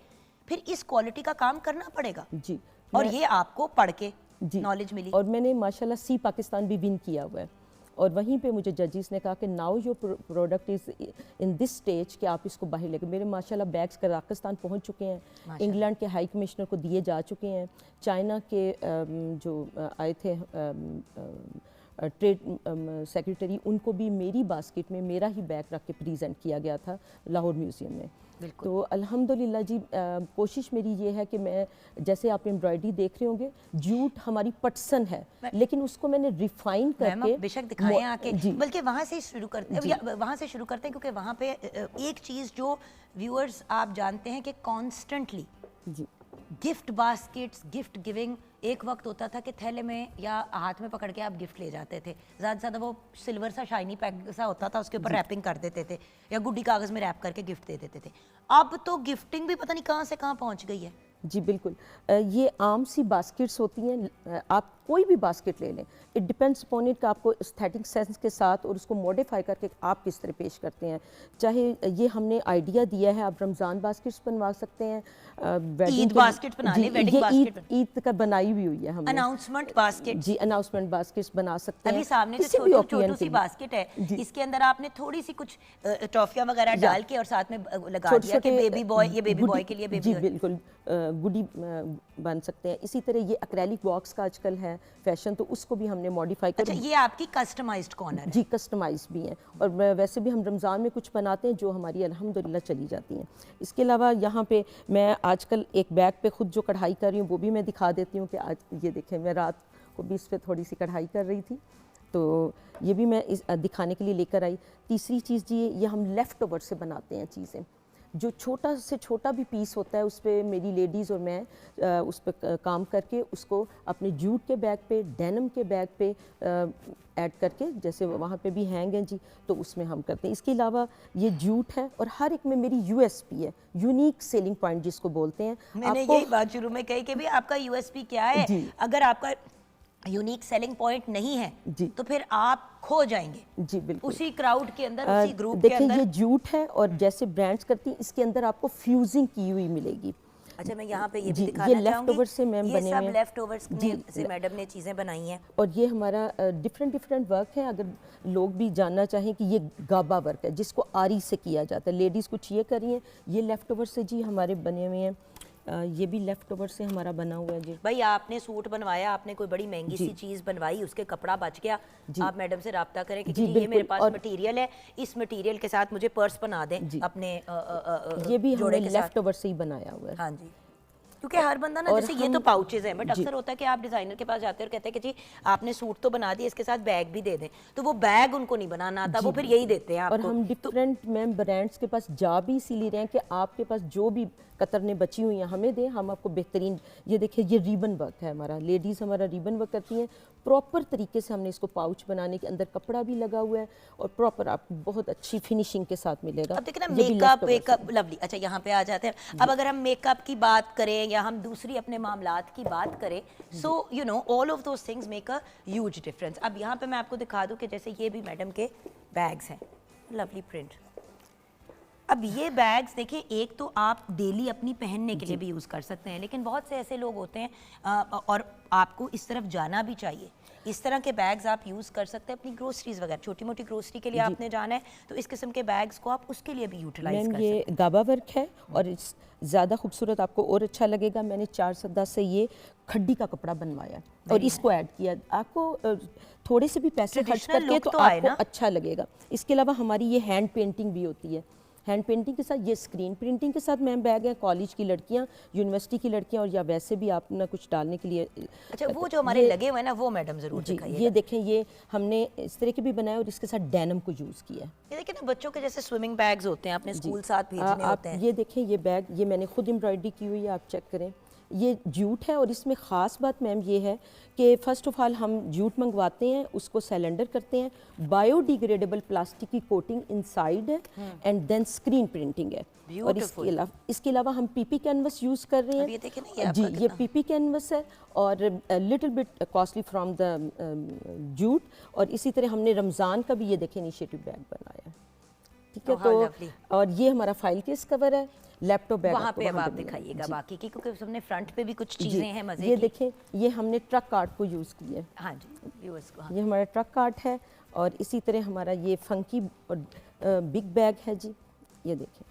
फिर इस क्वालिटी का काम करना पड़ेगा, जी, और ये आपको पढ़ के जी नॉलेज मिली। और मैंने माशाल्लाह सी पाकिस्तान भी विन किया हुआ है, और वहीं पे मुझे जजेस ने कहा कि now your product is in this stage कि आप इसको बाहर लेके। मेरे माशाल्लाह बैग्स कजाकिस्तान पहुंच चुके हैं, इंग्लैंड के हाई कमिश्नर को दिए जा चुके हैं, चाइना के जो आए थे ट्रेड सेक्रेटरी, उनको भी मेरी बास्केट में मेरा ही बैग रख के प्रेजेंट किया गया था लाहौर म्यूज़ियम में। तो अल्हम्दुलिल्लाह जी, कोशिश मेरी ये है कि मैं, जैसे आप एम्ब्रॉयडरी देख रहे होंगे, जूट हमारी पटसन है, लेकिन उसको मैंने रिफाइन करके बेशक दिखाएं आके, बल्कि वहाँ से शुरू करते हैं, वहाँ से शुरू करते हैं, क्योंकि वहाँ पे एक चीज़ जो व्यूअर्स आप जानते हैं कि कॉन्स्टेंटली जी, गिफ्ट बास्केट्स, गिफ्ट गिविंग, एक वक्त होता था कि थैले में या हाथ में पकड़ के आप गिफ्ट ले जाते थे, ज़्यादा से ज़्यादा वो सिल्वर सा शाइनी पैक सा होता था, उसके ऊपर रैपिंग कर देते थे या गुड्डी कागज़ में रैप करके गिफ्ट दे देते थे। अब तो गिफ्टिंग भी पता नहीं कहाँ से कहाँ पहुँच गई है। जी बिल्कुल, ये आम सी बास्केट्स होती हैं, आप कोई भी बास्केट ले लें, इट डिपेंड्स अपॉन इट कि आपको एस्थेटिक सेंस के साथ और उसको मॉडिफाई करके आप किस तरह पेश करते हैं। चाहे ये हमने आइडिया दिया है, आप रमज़ान बास्केट्स बनवा सकते हैं, ईद बास्केट बना लें, वेडिंग बास्केट, ईद का बनाई हुई हुई है हमने, अनाउंसमेंट बास्केट, जी अनाउंसमेंट बास्केट्स बना सकते हैं। अभी सामने जो छोटी सी बास्केट है, इसके अंदर आपने थोड़ी सी कुछ टॉफियां वगैरह डाल के और साथ में लगा दिया कि बेबी बॉय, ये बेबी बॉय के लिए बेबी, जी बिल्कुल, गुडी बन सकते हैं। इसी तरह ये एक्रेलिक बॉक्स का आजकल है फैशन, तो उसको भी हमने मॉडिफाई कर। अच्छा, ये आपकी कस्टमाइज्ड कॉर्नर है? जी, कस्टमाइज भी हैं, और वैसे भी हम रमज़ान में कुछ बनाते हैं जो हमारी अल्हम्दुलिल्लाह चली जाती हैं। इसके अलावा यहाँ पे मैं आजकल एक बैग पे खुद जो कढ़ाई कर रही हूँ वो भी मैं दिखा देती हूँ कि आज ये देखें, मैं रात को भी इस पर थोड़ी सी कढ़ाई कर रही थी, तो ये भी मैं दिखाने के लिए लेकर आई। तीसरी चीज़ जी, ये हम लेफ़्ट ओवर से बनाते हैं चीज़ें, जो छोटा से छोटा भी पीस होता है उस पर मेरी लेडीज़ और मैं उस पर काम करके उसको अपने जूट के बैग पे, डेनिम के बैग पे ऐड करके, जैसे वहाँ पे भी हैंग हैं जी, तो उसमें हम करते हैं। इसके अलावा ये जूट है और हर एक में मेरी USP है, यूनिक सेलिंग पॉइंट जिसको बोलते हैं। मैंने यही बात शुरू में कही कि भाई आपका USP क्या है। अगर आपका यूनिक सेलिंग पॉइंट नहीं है जी, तो फिर आप खो जाएंगे जी, बिल्कुल उसी क्राउड के अंदर, उसी ग्रुप के अंदर। देखिए, ये जूट है और जैसे ब्रांड्स करती हैं, इसके अंदर आपको फ्यूजिंग की हुई मिलेगी। अच्छा, मैं यहाँ पे ये भी दिखाना चाहूँगी, लेफ्ट ओवर से मैम बने हुए हैं, लेफ्ट ओवर्स से मैडम ने चीज़ें बनाई हैं, और ये हमारा डिफरेंट वर्क है। अगर लोग भी जानना चाहें कि ये गाबा वर्क है जिसको आरी से किया जाता है, लेडीज़ कुछ ये कर रही हैं, ये लेफ्ट ओवर से जी हमारे बने हुए हैं। ये भी लेफ्ट ओवर से हमारा बना हुआ है जी। भाई आपने सूट बनवाया, आपने कोई बड़ी महंगी सी चीज बनवाई, उसके कपड़ा बच गया, आप मैडम से राब्ता करें कि जी ये मेरे पास मटेरियल है, इस मटेरियल के साथ मुझे पर्स बना दें अपने ये भी हमने लेफ्ट ओवर से ही बनाया हुआ है। हाँ जी, क्योंकि हर बंदा ना, जैसे ये तो पाउचेज हैं, बट अक्सर होता है कि आप डिजाइनर के पास जाते हैं और कहते हैं कि जी आपने सूट तो बना दिया, इसके साथ बैग भी दे दें, तो वो बैग उनको नहीं बनाना आता, वो फिर यही देते हैं आपको। और हम डिफरेंट मैम ब्रांड्स के पास जा भी इसीलिए रहे हैं कि आपके पास जो भी कतरने बची हुई हैं हमें दें, हम आपको बेहतरीन, ये देखिए ये रिबन वर्क है हमारा, लेडीज़ हमारा रिबन वर्क करती हैं प्रॉपर तरीके से, हमने इसको पाउच बनाने के अंदर कपड़ा भी लगा हुआ है और प्रॉपर आपको बहुत अच्छी फिनिशिंग के साथ मिलेगा। अब देखिए ना, मेकअप वेकअप लवली। अच्छा यहाँ पे आ जाते हैं, अब अगर हम मेकअप की बात करें या हम दूसरी अपने मामलात की बात करें, so you know all of those things make a huge difference. अब यहाँ पे मैं आपको दिखा दूँ कि जैसे ये भी मैडम के बैग्स हैं, लवली प्रिंट। अब ये बैग्स देखिए, एक तो आप डेली अपनी पहनने के लिए भी यूज़ कर सकते हैं, लेकिन बहुत से ऐसे लोग होते हैं और आपको इस तरफ जाना भी चाहिए, इस तरह के बैग्स आप यूज़ कर सकते हैं अपनी ग्रोसरीज वगैरह, छोटी मोटी ग्रोसरी के लिए आपने जाना है तो इस किस्म के बैग्स को आप उसके लिए भी यूटिलाइज कर सकते हैं। ये गाबा वर्क है और ज़्यादा खूबसूरत आपको और अच्छा लगेगा। मैंने 4 सदा से ये खड्डी का कपड़ा बनवाया और इसको ऐड किया, आपको थोड़े से भी पैसे खर्च करके तो आपको अच्छा लगेगा। इसके अलावा हमारी ये हैंड पेंटिंग भी होती है, हैंड पेंटिंग के साथ ये स्क्रीन प्रिंटिंग के साथ मैम बैग है, कॉलेज की लड़कियां, यूनिवर्सिटी की लड़कियां और या वैसे भी आप ना कुछ डालने के लिए। अच्छा वो जो हमारे लगे हुए हैं ना, वो मैडम जरूर दिखाइएगा। ये देखें, ये हमने इस तरह के भी बनाए और इसके साथ डेनिम को यूज़ किया है। ये देखिए ना, बच्चों के जैसे स्विमिंग बैग्स होते हैं, अपने स्कूल साथ भेजने होते हैं। ये देखें, ये बैग ये मैंने खुद एम्ब्रॉयडरी की हुई है, आप चेक करें। ये जूट है और इसमें ख़ास बात मैम ये है कि फ़र्स्ट ऑफ ऑल हम जूट मंगवाते हैं, उसको सिलेंडर करते हैं, बायोडिग्रेडेबल प्लास्टिक की कोटिंग इनसाइड है एंड देन स्क्रीन प्रिंटिंग है। और इसके अलावा हम पीपी कैनवस यूज़ कर रहे हैं। ये देखिए ना, जी ये पीपी कैनवस है और little bit costly from the jute. और इसी तरह हमने रमज़ान का भी ये देखें इनिशिएटिव बैग बनाया, ठीक है। तो और ये हमारा फाइल केस कवर है, लैपटॉप बैग वहाँ पे अब आप दिखाइएगा बाकी की, क्योंकि हमने फ्रंट पे भी कुछ चीजें हैं मजे की। ये देखें, ये हमने ट्रक कार्ड को यूज़ किया है। हाँ जी, व्यूअर्स को। हाँ। ये हमारा ट्रक कार्ड है और इसी तरह हमारा ये फंकी और बिग बैग है जी, ये देखें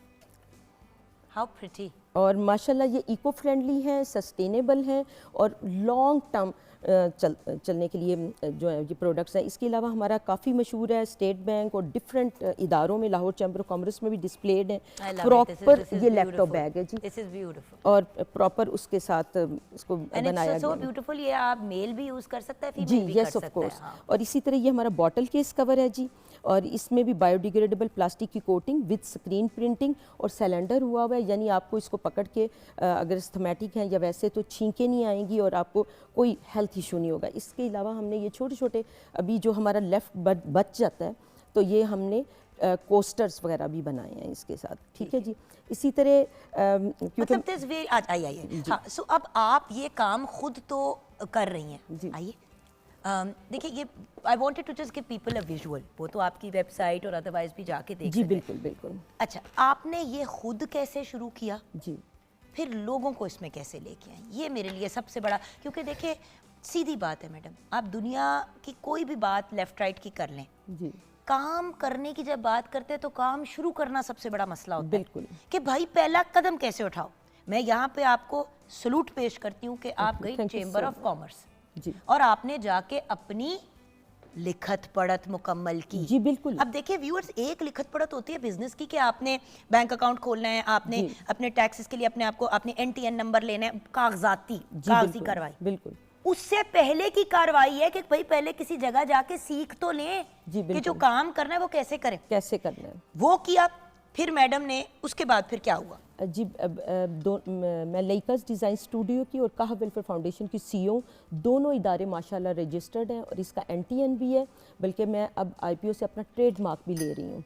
हाउ प्रिटी। और माशाल्लाह ये इको फ्रेंडली है, सस्टेनेबल है और लॉन्ग टर्म चलने के लिए जो है ये प्रोडक्ट्स हैं। इसके अलावा हमारा काफ़ी मशहूर है स्टेट बैंक और डिफरेंट इदारों में, लाहौर चैम्बर ऑफ कॉमर्स में भी डिस्प्लेड है। प्रॉपर ये लैपटॉप बैग है जी, दिस इज ब्यूटीफुल और प्रॉपर उसके साथ इसको बनाया गया सो ब्यूटीफुल। ये आप मेल भी यूज कर सकते हैं, जी, फीमेल भी यस कर ऑफ सकते कोर्स। हैं। हाँ। और इसी तरह ये हमारा बॉटल केस कवर है जी, और इसमें भी बायोडिग्रेडेबल प्लास्टिक की कोटिंग विद स्क्रीन प्रिंटिंग और सिलेंडर हुआ हुआ है, यानी आपको इसको पकड़ के अगर स्थमेटिक है या वैसे तो छींके नहीं आएंगी और आपको कोई हेल्थ इशू नहीं होगा। इसके अलावा हमने ये छोटे छोटे अभी जो हमारा लेफ्ट बच जाता है तो ये हमने कोस्टर्स वगैरह भी बनाए हैं इसके साथ, ठीक है जी। इसी तरह क्योंकि आइए हाँ, सो अब आप ये काम खुद तो कर रही हैं, आइए देखिए ये I wanted to just give people a visual, वो तो आपकी वेबसाइट और अदरवाइज भी जाके देख जी सकते हैं। बिल्कुल बिल्कुल। अच्छा, आपने ये खुद कैसे शुरू किया जी, फिर लोगों को इसमें कैसे लेके आए, ये मेरे लिए सबसे बड़ा, क्योंकि देखिए सीधी बात है मैडम, आप दुनिया की कोई भी बात लेफ्ट राइट की कर लें, जी काम करने की जब बात करते हैं तो काम शुरू करना सबसे बड़ा मसला होता है। बिल्कुल। कि भाई पहला कदम कैसे उठाओ। मैं यहाँ पे आपको सलूट पेश करती हूँ कि आप गई चेंबर ऑफ कॉमर्स जी, और आपने जाके अपनी लिखत पढ़त मुकम्मल की। जी बिल्कुल। अब देखिए व्यूअर्स, एक लिखत पढ़त होती है बिजनेस की कि आपने बैंक अकाउंट खोलना है, आपने अपने टैक्सेस के लिए अपने आपको अपने NTN नंबर लेना है, कागजाती कार्रवाई। बिल्कुल। उससे पहले की कार्रवाई है कि भाई पहले किसी जगह जाके सीख तो लें कि जो काम करना है वो कैसे करें, कैसे करना है। वो किया। फिर मैडम ने उसके बाद फिर क्या हुआ? जी मैं लइकास डिज़ाइन स्टूडियो की और काहा वेलफेयर फाउंडेशन की CEO, दोनों इदारे माशाल्लाह रजिस्टर्ड हैं और इसका NTN भी है, बल्कि मैं अब IPO से अपना ट्रेडमार्क भी ले रही हूँ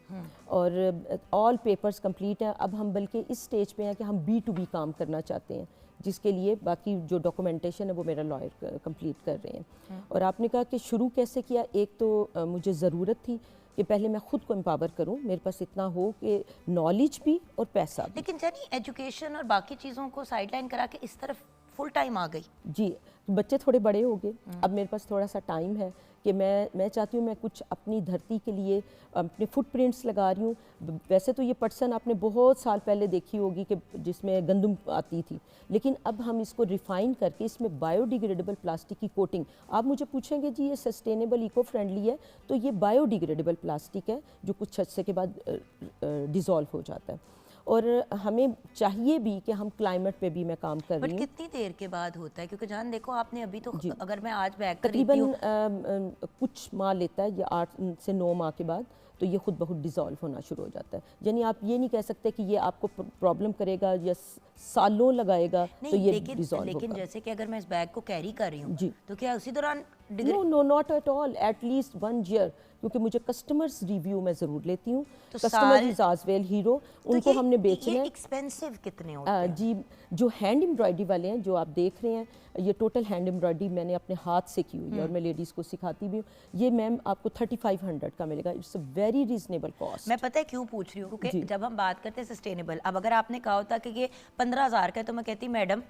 और ऑल पेपर्स कंप्लीट हैं। अब हम बल्कि इस स्टेज पे हैं कि हम B2B काम करना चाहते हैं, जिसके लिए बाकी जो डॉक्यूमेंटेशन है वो मेरा लॉयर कंप्लीट कर रहे हैं। और आपने कहा कि शुरू कैसे किया, एक तो मुझे ज़रूरत थी कि पहले मैं खुद को एम्पावर करूं, मेरे पास इतना हो कि नॉलेज भी और पैसा भी। लेकिन जानी एजुकेशन और बाकी चीज़ों को साइडलाइन करा के इस तरफ फुल टाइम आ गई। जी, बच्चे थोड़े बड़े हो गए, अब मेरे पास थोड़ा सा टाइम है कि मैं चाहती हूँ मैं कुछ अपनी धरती के लिए अपने फुटप्रिंट्स लगा रही हूँ। वैसे तो ये पटसन आपने बहुत साल पहले देखी होगी कि जिसमें गंदम आती थी, लेकिन अब हम इसको रिफ़ाइन करके इसमें बायोडिग्रेडेबल प्लास्टिक की कोटिंग, आप मुझे पूछेंगे जी ये सस्टेनेबल इको फ्रेंडली है, तो ये बायोडिग्रेडेबल प्लास्टिक है जो कुछ अर्से के बाद डिज़ोल्व हो जाता है। और हमें चाहिए भी कि हम क्लाइमेट पे भी मैं काम कर रही हूँ। कितनी देर के बाद होता है, क्योंकि जान देखो आपने अभी तो अगर मैं आज बैग तकरीबन कुछ माह लेता है, ये 8 से 9 माह के बाद तो ये खुद बहुत डिज़ोल्व होना शुरू हो जाता है। यानी आप ये नहीं कह सकते कि ये आपको प्रॉब्लम करेगा या सालों लगाएगा तो ये डिज़ोल्व होगा। लेकिन जैसे कि अगर मैं इस बैग को कैरी कर रही हूँ जी, तो क्या उसी दौरान no not at all, at least 1 year, क्योंकि मुझे कस्टमर्स रिव्यू मैं ज़रूर लेती हूँ। तो customer is as well hero, उनको हमने बेचना है। एक्सपेंसिव कितने होते हैं? जी, जो हैंड एम्ब्रॉयडरी वाले हैं जो आप देख रहे हैं, ये टोटल हैंड एम्ब्रॉयडरी मैंने अपने हाथ से की हुई है और मैं लेडीज़ को सिखाती भी हूँ। ये मैम आपको 3500 का मिलेगा। It's a very reasonable cost. मैं पता है क्यों पूछ रही हूँ, क्योंकि जब हम बात करते हैं सस्टेनेबल, अब अगर आपने कहा होता कि ये 15,000 का है तो मैं कहती मैडम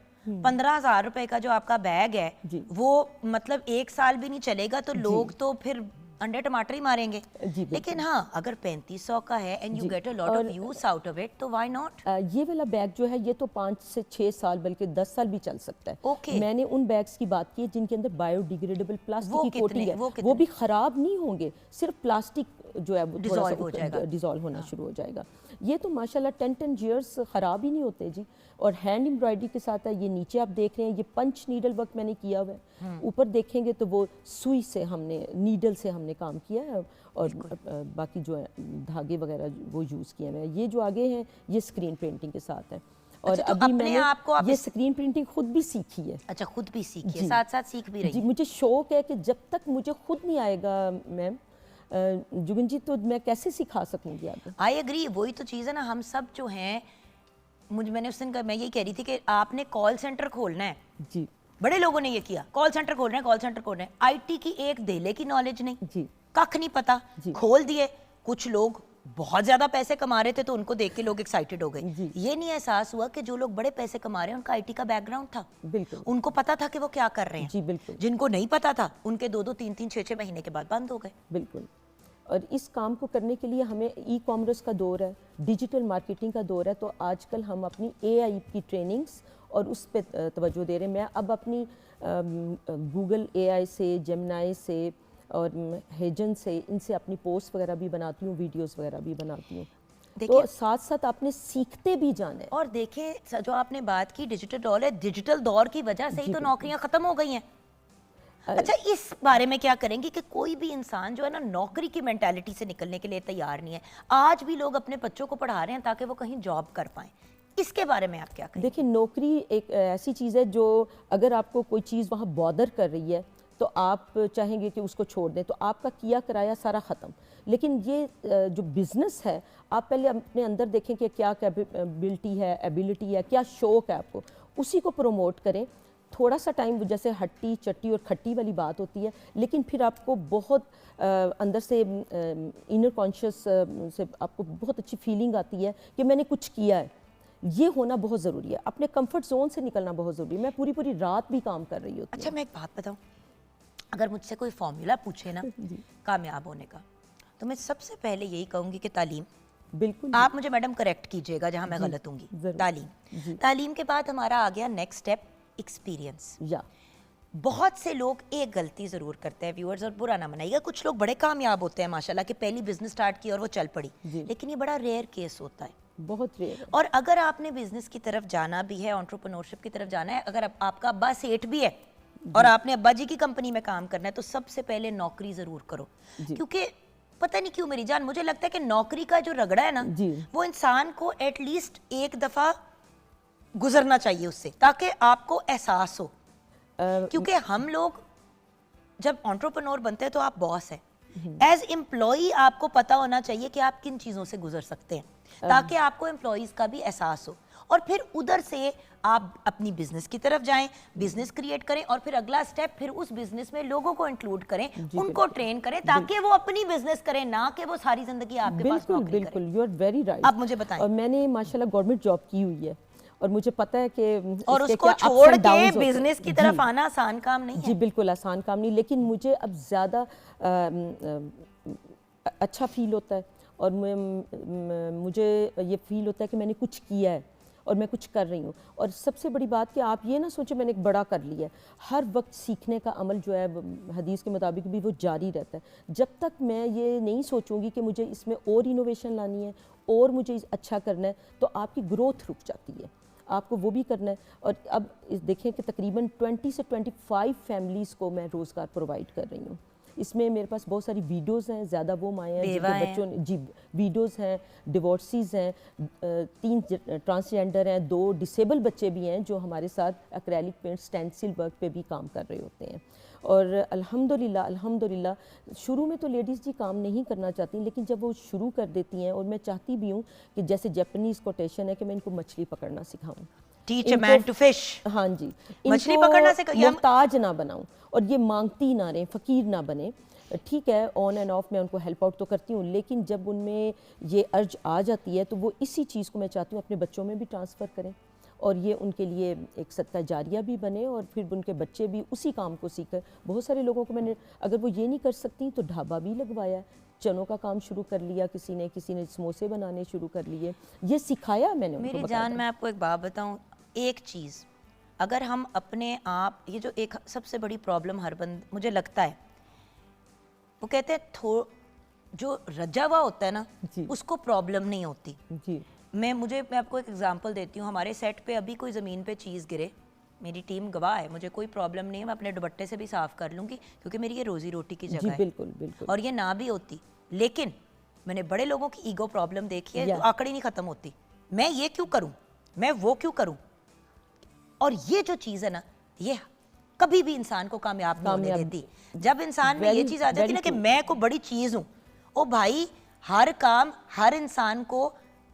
15,000 रुपए का जो आपका बैग है वो मतलब 1 साल भी नहीं चलेगा, तो लोग तो फिर अंडे टमाटर ही मारेंगे। लेकिन हाँ, अगर 3500 का है and you get a lot of use out of it, तो व्हाई नॉट। ये वाला बैग जो है ये तो 5 से 6 साल बल्कि 10 साल भी चल सकता है। मैंने उन बैग्स की बात की है जिनके अंदर बायोडिग्रेडेबल प्लास्टिक की कोटिंग है, वो भी खराब नहीं होंगे, सिर्फ प्लास्टिक जो है वो थोड़ा सा डिज़ोल्व होना शुरू हो जाएगा। ये तो माशाल्लाह 10 ईयर्स ख़राब ही नहीं होते जी। और हैंड एम्ब्रॉयडरी के साथ है, ये नीचे आप देख रहे हैं ये पंच नीडल वर्क मैंने किया हुआ है। ऊपर देखेंगे तो वो सुई से हमने, नीडल से हमने काम किया है और बाकी जो है धागे वगैरह वो यूज़ किए हुए हैं। ये जो आगे हैं ये स्क्रीन प्रिंटिंग के साथ है। और अच्छा, तो अभी मैंने ये स्क्रीन प्रिंटिंग खुद भी सीखी है। अच्छा, खुद भी सीखी है, साथ साथ सीख भी रही जी। मुझे शौक है कि जब तक मुझे खुद नहीं आएगा मैम जुगन जी, तो मैं कैसे सिखा सकूंगी आगे। आई एग्री, वही तो चीज़ है ना। हम सब जो हैं, मैंने उस दिन मैं यही कह रही थी कि आपने कॉल सेंटर खोलना है जी, बड़े लोगों ने ये किया, कॉल सेंटर खोल रहे हैं, कॉल सेंटर खोल रहे हैं, आईटी की एक धेले की नॉलेज नहीं जी, कख नहीं पता, खोल दिए। कुछ लोग बहुत ज्यादा पैसे कमा रहे थे तो उनको देख के लोग एक्साइटेड हो गए। ये नहीं एहसास हुआ कि जो लोग बड़े पैसे कमा रहे हैं उनका आईटी का बैकग्राउंड था, बिल्कुल उनको पता था कि वो क्या कर रहे हैं। जी बिल्कुल। जिनको नहीं पता था उनके 2-2, 3-3, 6-6 महीने के बाद बंद हो गए। बिल्कुल। और इस काम को करने के लिए हमें ई कॉमर्स का दौर है, डिजिटल मार्केटिंग का दौर है, तो आजकल हम अपनी एआई की ट्रेनिंग्स और उस पर तवज्जो दे रहे हैं। मैं अब अपनी गूगल एआई से, जेमिनाई से और हेजन से, इनसे अपनी पोस्ट वगैरह भी बनाती हूँ, वीडियोस वगैरह भी बनाती हूँ। तो साथ साथ आपने सीखते भी जाना है। और देखें, जो आपने बात की डिजिटल दौर है, डिजिटल दौर की वजह से ही तो नौकरियां खत्म हो गई हैं। अच्छा, इस बारे में क्या करेंगे कि कोई भी इंसान जो है ना नौकरी की मेंटालिटी से निकलने के लिए तैयार नहीं है। आज भी लोग अपने बच्चों को पढ़ा रहे हैं ताकि वो कहीं जॉब कर पाएं। इसके बारे में आप क्या कहेंगे? देखिए, नौकरी एक ऐसी चीज़ है जो अगर आपको कोई चीज़ वहाँ बॉदर कर रही है तो आप चाहेंगे कि उसको छोड़ दें, तो आपका किया कराया सारा ख़त्म। लेकिन ये जो बिज़नेस है, आप पहले अपने अंदर देखें कि क्या कैपेबिलिटी है, एबिलिटी है, क्या शौक़ है आपको, उसी को प्रमोट करें। थोड़ा सा टाइम, जैसे हट्टी चट्टी और खट्टी वाली बात होती है, लेकिन फिर आपको बहुत अंदर से इनर कॉन्शियस से आपको बहुत अच्छी फीलिंग आती है कि मैंने कुछ किया है। ये होना बहुत ज़रूरी है, अपने कंफर्ट जोन से निकलना बहुत ज़रूरी है। मैं पूरी पूरी रात भी काम कर रही होती हूँ। अच्छा, मैं एक बात बताऊँ, अगर मुझसे कोई फॉर्मूला पूछे ना कामयाब होने का, तो मैं सबसे पहले यही कहूँगी कि तालीम। बिल्कुल। आप मुझे मैडम करेक्ट कीजिएगा जहाँ मैं गलत होंगी। तालीम, तालीम के बाद हमारा आ गया नेक्स्ट स्टेप, एक्सपीरियंस। या बहुत से लोग एक गलती ज़रूर करते हैं व्यूअर्स, और बुरा ना मनाइएगा, कुछ लोग बड़े कामयाब होते हैं माशाल्लाह कि पहली बिजनेस स्टार्ट की और वो चल पड़ी, लेकिन ये बड़ा रेयर केस होता है, बहुत रेयर। और अगर आपने बिजनेस की तरफ जाना भी है, एंटरप्रेन्योरशिप की तरफ जाना है, अगर आपका अब्बा सेठ भी है और आपने अब्बा जी की कंपनी में काम करना है, तो सबसे पहले नौकरी ज़रूर करो। क्योंकि पता नहीं क्यों मेरी जान, मुझे लगता है कि नौकरी का जो रगड़ा है ना, वो इंसान को एटलीस्ट एक दफ़ा गुजरना चाहिए उससे, ताकि आपको एहसास हो। क्योंकि हम लोग जब एंटरप्रेन्योर बनते हैं तो आप बॉस हैं, एज एम्प्लॉई आपको पता होना चाहिए कि आप किन चीज़ों से गुजर सकते हैं, ताकि आपको एम्प्लॉयज़ का भी एहसास हो, और फिर उधर से आप अपनी बिजनेस की तरफ जाएं, बिजनेस क्रिएट करें, और फिर अगला स्टेप, फिर उस बिजनेस में लोगों को इंक्लूड करें, उनको ट्रेन करें, ताकि वो अपनी बिजनेस करें, ना कि वो सारी जिंदगी आपके पास नौकरी करें। बिल्कुल, यू आर वेरी राइट। अब मुझे बताएं। और मैंने माशाल्लाह गवर्नमेंट जॉब की हुई है, और मुझे पता है कि और इसके उसको क्या ups छोड़ and के downs होते हैं। बिजनेस की तरफ जी, आना आसान काम नहीं जी है। बिल्कुल आसान काम नहीं, लेकिन मुझे अब ज़्यादा अच्छा फील होता है और मुझे ये फील होता है कि मैंने कुछ किया है और मैं कुछ कर रही हूँ। और सबसे बड़ी बात कि आप ये ना सोचें मैंने एक बड़ा कर लिया है, हर वक्त सीखने का अमल जो है हदीस के मुताबिक भी वो जारी रहता है। जब तक मैं ये नहीं सोचूंगी कि मुझे इसमें और इनोवेशन लानी है और मुझे अच्छा करना है, तो आपकी ग्रोथ रुक जाती है, आपको वो भी करना है। और अब देखें कि तकरीबन 20 से 25 फैमिलीज़ को मैं रोज़गार प्रोवाइड कर रही हूँ। इसमें मेरे पास बहुत सारी वीडियोज़ हैं, ज़्यादा वो माएँ हैं जिनके बच्चों ने जी वीडियोज़ हैं, डिवोर्सीज़ हैं, 3 ट्रांसजेंडर हैं, 2 डिसेबल बच्चे भी हैं जो हमारे साथ एक्रेलिक पेंट स्टेंसिल वर्क पे भी काम कर रहे होते हैं। और अल्हम्दुलिल्लाह शुरू में तो लेडीज़ जी काम नहीं करना चाहती, लेकिन जब वो शुरू कर देती हैं, और मैं चाहती भी हूँ कि जैसे जापानीज़ कोटेशन है कि मैं इनको मछली पकड़ना सिखाऊँ, teach a man to fish. हाँ जी, मछली इनको पकड़ना सिखाइए। मोहताज ना बनाऊं और ये मांगती ना रहें, फ़कीर ना बने। ठीक है, ऑन एंड ऑफ मैं उनको हेल्प आउट तो करती हूँ, लेकिन जब उनमें ये अर्ज आ जाती है तो वो इसी चीज़ को मैं चाहती हूँ अपने बच्चों में भी ट्रांसफ़र करें और ये उनके लिए एक सदका जारिया भी बने और फिर उनके बच्चे भी उसी काम को सीखें। बहुत सारे लोगों को मैंने, अगर वो ये नहीं कर सकती तो ढाबा भी लगवाया है, चनों का काम शुरू कर लिया, किसी ने समोसे बनाने शुरू कर लिए, ये सिखाया मैंने उनको। मेरी जान, मैं आपको एक बात बताऊं, एक चीज़ अगर हम अपने आप, ये जो एक सबसे बड़ी प्रॉब्लम हर मुझे लगता है, वो कहते हैं जो रजा हुआ होता है ना उसको प्रॉब्लम नहीं होती जी। मैं आपको एक एग्जांपल देती हूँ। हमारे सेट पे अभी कोई ज़मीन पे चीज़ गिरे, मेरी टीम गवाह है, मुझे कोई प्रॉब्लम नहीं है, मैं अपने दुपट्टे से भी साफ़ कर लूँगी क्योंकि मेरी ये रोज़ी रोटी की जगह है। बिल्कुल बिल्कुल। और ये ना भी होती, लेकिन मैंने बड़े लोगों की ईगो प्रॉब्लम देखी है, तो आंकड़ी नहीं ख़त्म होती, मैं ये क्यों करूँ, मैं वो क्यों करूँ। और ये जो चीज़ है ना, ये कभी भी इंसान को कामयाब नहीं होने देती। जब इंसान में ये चीज़ आ जाती है ना कि मैं को बड़ी चीज़ हूँ, ओ भाई हर काम हर इंसान को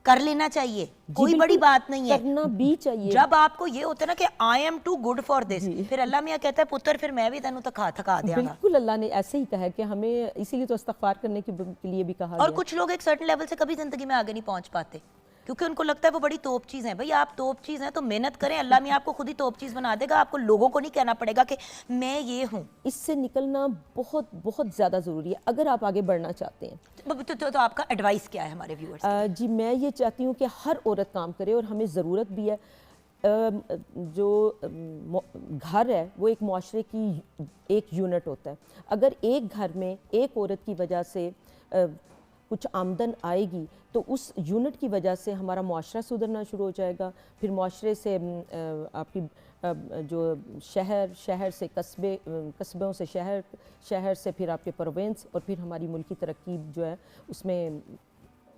कर लेना चाहिए, कोई बड़ी बात नहीं है, करना भी चाहिए। जब आपको ये होता है ना कि I am too good for this, फिर अल्लाह मियाँ कहता है पुत्र फिर मैं भी तेनू थका दियांगा। बिल्कुल, अल्लाह ने ऐसे ही कहा है कि हमें इसीलिए तो इस्तग़फ़ार करने के लिए भी कहा। और कुछ लोग एक सर्टेन लेवल से कभी जिंदगी में आगे नहीं पहुंच पाते क्योंकि उनको लगता है वो बड़ी तोप चीज़ है। भाई आप तोप चीज़ हैं तो मेहनत करें, अल्लाह मियाँ आपको खुद ही तोप चीज़ बना देगा, आपको लोगों को नहीं कहना पड़ेगा कि मैं ये हूँ। इससे निकलना बहुत बहुत ज़्यादा ज़रूरी है अगर आप आगे बढ़ना चाहते हैं। तो आपका एडवाइस क्या है हमारे व्यूअर्स? जी, मैं ये चाहती हूँ कि हर औरत काम करे और हमें ज़रूरत भी है। जो घर है वो एक मुआशरे की एक यूनिट होता है। अगर एक घर में एक औरत की वजह से कुछ आमदन आएगी तो उस यूनिट की वजह से हमारा मुआशरा सुधरना शुरू हो जाएगा। फिर मुआशरे से आपकी जो शहर से कस्बे, कस्बों से शहर से फिर आपके प्रोविंस और फिर हमारी मुल्क की तरक्की जो है उसमें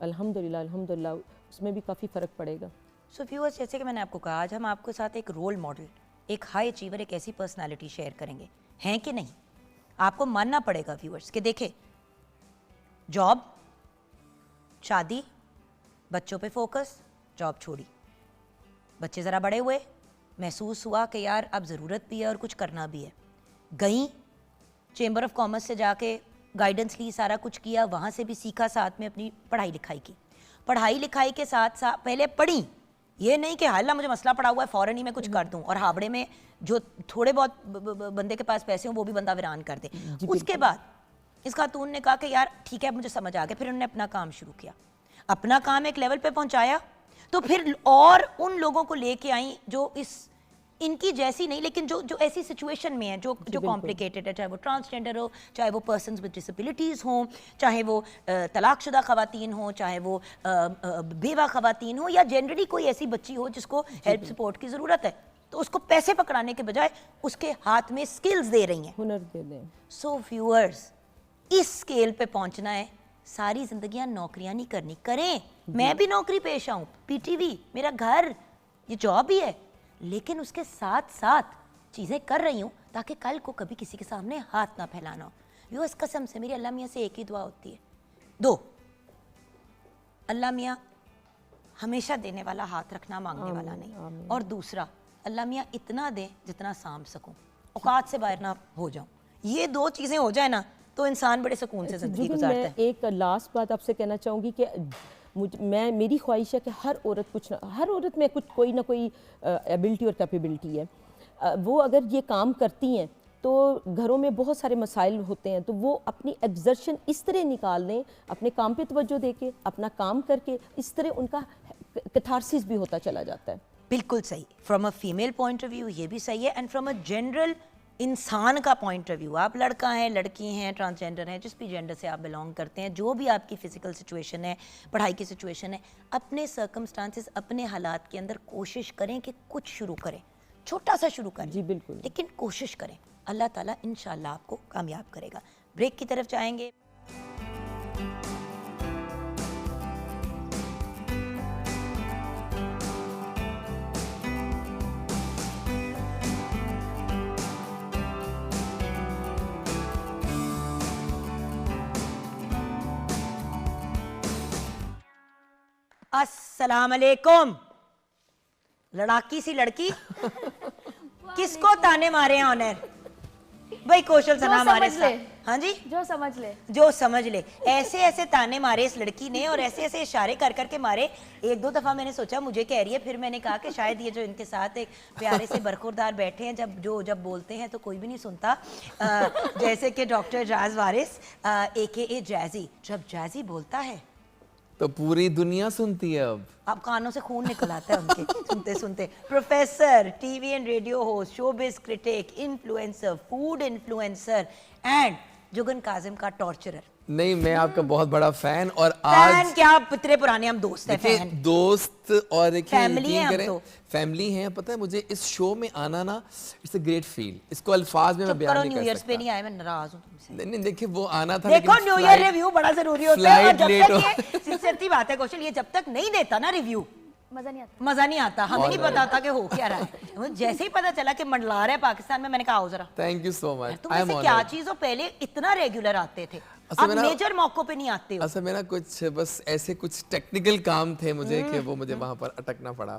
अल्हम्दुलिल्लाह उसमें भी काफ़ी फ़र्क पड़ेगा। सो व्यूअर्स, जैसे कि मैंने आपको कहा, आज हम आपके साथ एक रोल मॉडल, एक हाई अचीवर, एक ऐसी पर्सनालिटी शेयर करेंगे, हैं कि नहीं। आपको मानना पड़ेगा व्यूअर्स कि देखें, जॉब, शादी, बच्चों पे फोकस, जॉब छोड़ी, बच्चे ज़रा बड़े हुए, महसूस हुआ कि यार अब ज़रूरत भी है और कुछ करना भी है, गई चेंबर ऑफ कॉमर्स से जाके गाइडेंस ली, सारा कुछ किया, वहाँ से भी सीखा, साथ में अपनी पढ़ाई लिखाई की। पढ़ाई लिखाई के साथ साथ पहले पढ़ी, ये नहीं कि हाल मुझे मसला पड़ा हुआ है फ़ौरन ही मैं कुछ कर दूं और हावड़े में जो थोड़े बहुत बंदे के पास पैसे हों वो भी बंदा वीरान कर दे। उसके बाद इस खातून ने कहा कि यार ठीक है मुझे समझ आ गया, फिर उन्होंने अपना काम शुरू किया, अपना काम एक लेवल पे पहुंचाया, तो फिर और उन लोगों को लेके आई जो इनकी जैसी नहीं, लेकिन जो ऐसी सिचुएशन में है जो कॉम्प्लिकेटेड है, चाहे वो ट्रांसजेंडर हो, चाहे वो पर्सन्स विद डिसेबिलिटीज़ हों, चाहे वो तलाकशुदा ख़वातीन हों, चाहे वो बेवा ख़वातीन हो, या जनरली कोई ऐसी बच्ची हो जिसको हेल्प सपोर्ट की ज़रूरत है, तो उसको पैसे पकड़ाने के बजाय उसके हाथ में स्किल्स दे रही हैं, हुनर दे दें। सो व्यूअर्स, इस स्केल पे पहुंचना है, सारी जिंदगियां नौकरियां नहीं करनी, करें, मैं भी नौकरी पेश आऊँ, पीटीवी मेरा घर, ये जॉब ही है, लेकिन उसके साथ साथ चीज़ें कर रही हूँ ताकि कल को कभी किसी के सामने हाथ ना फैलाना हो। व्यूअर्स, कसम से मेरी अल्लाह मियाँ से एक ही दुआ होती है, दो, अल्लाह मियाँ हमेशा देने वाला हाथ रखना, मांगने वाला नहीं, और दूसरा अल्लाह मियाँ इतना दे जितना सांभ सकूं, औकात से बाहर ना हो जाऊं। ये दो चीज़ें हो जाए ना तो इंसान बड़े सुकून से ज़िंदगी गुजारता है। मैं एक लास्ट बात आपसे कहना चाहूँगी कि मैं मेरी ख्वाहिश है कि हर औरत में कोई ना कोई एबिलिटी और कैपेबिलिटी है। वो अगर ये काम करती हैं तो घरों में बहुत सारे मसाइल होते हैं, तो वो अपनी एग्जर्शन इस तरह निकाल लें, अपने काम पे तवज्जो देके अपना काम करके, इस तरह उनका कैथारसिस भी होता चला जाता है। बिल्कुल सही, from a female point of view ये भी सही है, एंड फ्रॉम अ जनरल इंसान का पॉइंट ऑफ व्यू, आप लड़का हैं, लड़की हैं, ट्रांसजेंडर हैं, जिस भी जेंडर से आप बिलोंग करते हैं, जो भी आपकी फिजिकल सिचुएशन है, पढ़ाई की सिचुएशन है, अपने सर्कमस्टांसेस, अपने हालात के अंदर कोशिश करें कि कुछ शुरू करें, छोटा सा शुरू करें। जी बिल्कुल, लेकिन कोशिश करें, अल्लाह ताला इंशाल्लाह आपको कामयाब करेगा। ब्रेक की तरफ जाएंगे। अस्सलाम अलैकुम। लड़ाकी सी लड़की किसको ताने मारे हैं ऑनर? भाई कौशल सना हमारे साथ। हाँ जी, जो समझ ले, जो समझ ले। ऐसे ऐसे ताने मारे इस लड़की ने और ऐसे ऐसे इशारे कर करके मारे। एक दो दफा मैंने सोचा मुझे कह रही है, फिर मैंने कहा कि शायद ये जो इनके साथ एक प्यारे से बरखुरदार बैठे हैं, जब बोलते हैं तो कोई भी नहीं सुनता, जैसे कि डॉक्टर जाज वारिस AKA जैजी, जब जैजी बोलता है तो पूरी दुनिया सुनती है। अब कानों से खून निकल आता है उनके सुनते सुनते। Professor, TV and radio host, showbiz critic, influencer, food influencer and Jugan Kazim का टॉर्चरर। नहीं, मैं आपका बहुत बड़ा फैन। और फैन आज क्या, पितरे पुराने हम दोस्त हैं। फैन दोस्त और एक फैमिली है हम तो। फैमिली है। पता है मुझे इस शो में आना ना, इट्स अ ग्रेट फील। इसको अल्फाज में मैं बयान नहीं कर सकता। न्यू ईयर्स पे नहीं आए, मैं नाराज हूं तुमसे। नहीं देखिए वो आना था, देखो न्यू ईयर रिव्यू बड़ा जरूरी होता है, और जब लेट तक ये सिंसियरती बात है कौशल, ये जब तक नहीं देता ना रिव्यू, मजा नहीं आता। मजा नहीं आता। हमें नहीं पता था कि हो क्या रहा है। जैसे ही पता चला कि मंडला रहा है पाकिस्तान में, मैंने कहा आओ जरा। Thank you so much. तुम ऐसे क्या चीज हो, पहले इतना रेगुलर आते थे, अब मेजर मौकों पे नहीं आते हो। असल में ना कुछ बस ऐसे कुछ टेक्निकल काम थे मुझे कि वो मुझे वहां पर अटकना पड़ा।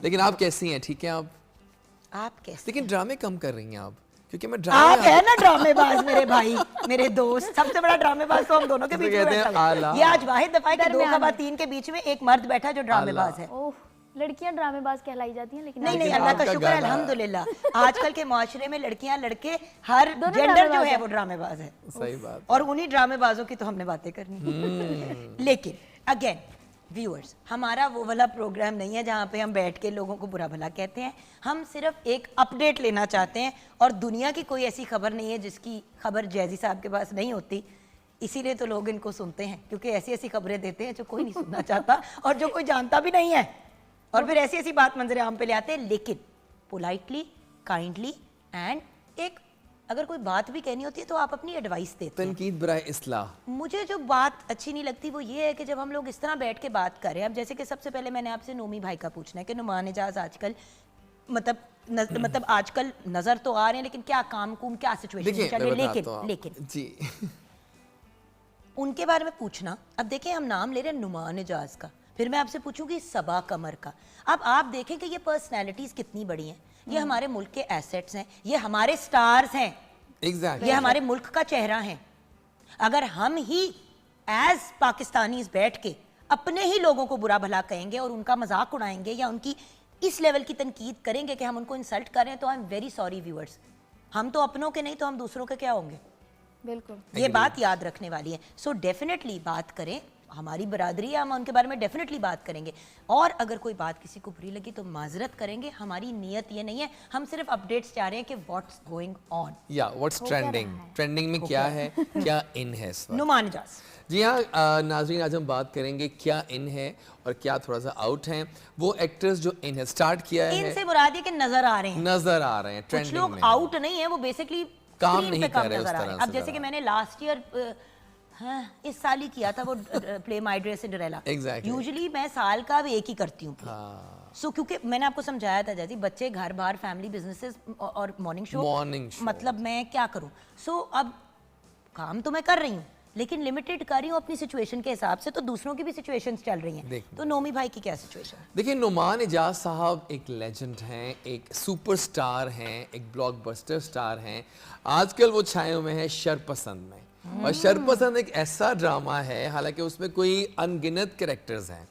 लेकिन आप कैसी हैं? ठीक है आप कैसे? लेकिन ड्रामे कम कर रही हैं आप, क्योंकि मैं आप है ना ड्रामेबाज मेरे भाई, मेरे दोस्त। सबसे बड़ा ड्रामेबाज तो हम दोनों के बीच में बैठा है। ये आज वाहिद दफा है कि दो खवातीन के बीच में एक मर्द बैठा जो ड्रामेबाज है। ओह, लड़कियां ड्रामेबाज कहलाई जाती हैं, लेकिन नहीं, अल्लाह का शुक्र है, अल्हम्दुलिल्लाह। आजकल के माशरे में लड़कियां लड़के हर जेंडर जो है वो ड्रामेबाज है। सही बात। और उन्हीं ड्रामेबाजों की तो हमने बातें करनी। लेकिन अगेन व्यूअर्स, हमारा वो वाला प्रोग्राम नहीं है जहाँ पे हम बैठ के लोगों को बुरा भला कहते हैं। हम सिर्फ एक अपडेट लेना चाहते हैं, और दुनिया की कोई ऐसी खबर नहीं है जिसकी खबर जैजी साहब के पास नहीं होती। इसीलिए तो लोग इनको सुनते हैं, क्योंकि ऐसी ऐसी खबरें देते हैं जो कोई नहीं सुनना चाहता और जो कोई जानता भी नहीं है, और फिर ऐसी ऐसी बात मंजरे आम पे ले आते हैं। लेकिन पोलाइटली, काइंडली एंड एक अगर कोई बात भी कहनी होती है तो आप अपनी एडवाइस देते हैं। तनकीद बराए इस्लाह। मुझे जो बात अच्छी नहीं लगती वो ये है कि जब हम लोग इस तरह बैठ के बात कर रहे हैं। अब जैसे कि सबसे पहले मैंने आपसे नोमी भाई का पूछना है कि नुमान एजाज आजकल मतलब आजकल नजर तो आ रहे हैं, लेकिन क्या काम कुम, क्या सिचुएशन चल रही है, लेकिन जी उनके बारे में पूछना। अब देखिए हम नाम ले रहे हैं नुमान एजाज का, फिर मैं आपसे पूछूंगी सबा कमर का। अब आप देखें कि ये पर्सनैलिटीज कितनी बड़ी हैं, ये हमारे मुल्क के एसेट्स हैं, ये हमारे स्टार्स हैं, एग्जैक्टली ये हमारे मुल्क का चेहरा है। अगर हम ही एज पाकिस्तानीज बैठ के अपने ही लोगों को बुरा भला कहेंगे और उनका मजाक उड़ाएंगे या उनकी इस लेवल की तनकीद करेंगे कि हम उनको इंसल्ट कर रहे हैं, तो I am very sorry viewers. हम तो अपनों के नहीं तो हम दूसरों के क्या होंगे? बिल्कुल ये बात याद रखने वाली है। सो डेफिनेटली बात करें, हमारी बरादरी है, हम उनके बारे में डेफिनेटली बात करेंगे, और अगर कोई बात किसी को बुरी लगी तो माजरत करेंगे। हमारी नीयत ये नहीं है, हम सिर्फ अपडेट्स चाह रहे हैं कि व्हाट्स गोइंग ऑन, या व्हाट्स ट्रेंडिंग, ट्रेंडिंग में क्या है, क्या इन है इस वक्त। नुमान एजाज। जी हाँ नाज़रीन, आज हम बात करेंगे क्या इन है और क्या थोड़ा सा आउट है। वो एक्टर्स जो इन है स्टार्ट किया है, इनसे मुराद है कि नज़र आ रहे हैं, नजर आ रहे हैं, कुछ ट्रेंडिंग लोग में आउट नहीं है, वो बेसिकली काम नहीं कर रहे उस तरह से। अब जैसे कि मैंने लास्ट ईयर इस साल ही किया था वो play my dress Cinderella. Usually मैं साल का भी एक ही करती हूँ। सो क्योंकि मैंने आपको समझाया था जैसे बच्चे, घर बार, फैमिली, बिजनेसेस और मॉर्निंग शो, मतलब मैं क्या करूँ। सो अब काम तो मैं कर रही हूँ, लेकिन लिमिटेड कर रही हूँ अपनी सिचुएशन के हिसाब से, तो दूसरों की भी सिचुएशंस चल रही हैं। तो नोमी भाई की क्या सिचुएशन है? देखिए, नुमान एजाज साहब एक लेजेंड हैं, एक सुपरस्टार हैं, एक ब्लॉकबस्टर स्टार हैं। आजकल वो छाए हुए हैं शरपसंद में। और शरपसंद एक ऐसा ड्रामा है, हालांकि उसमें कोई अनगिनत कैरेक्टर्स हैं,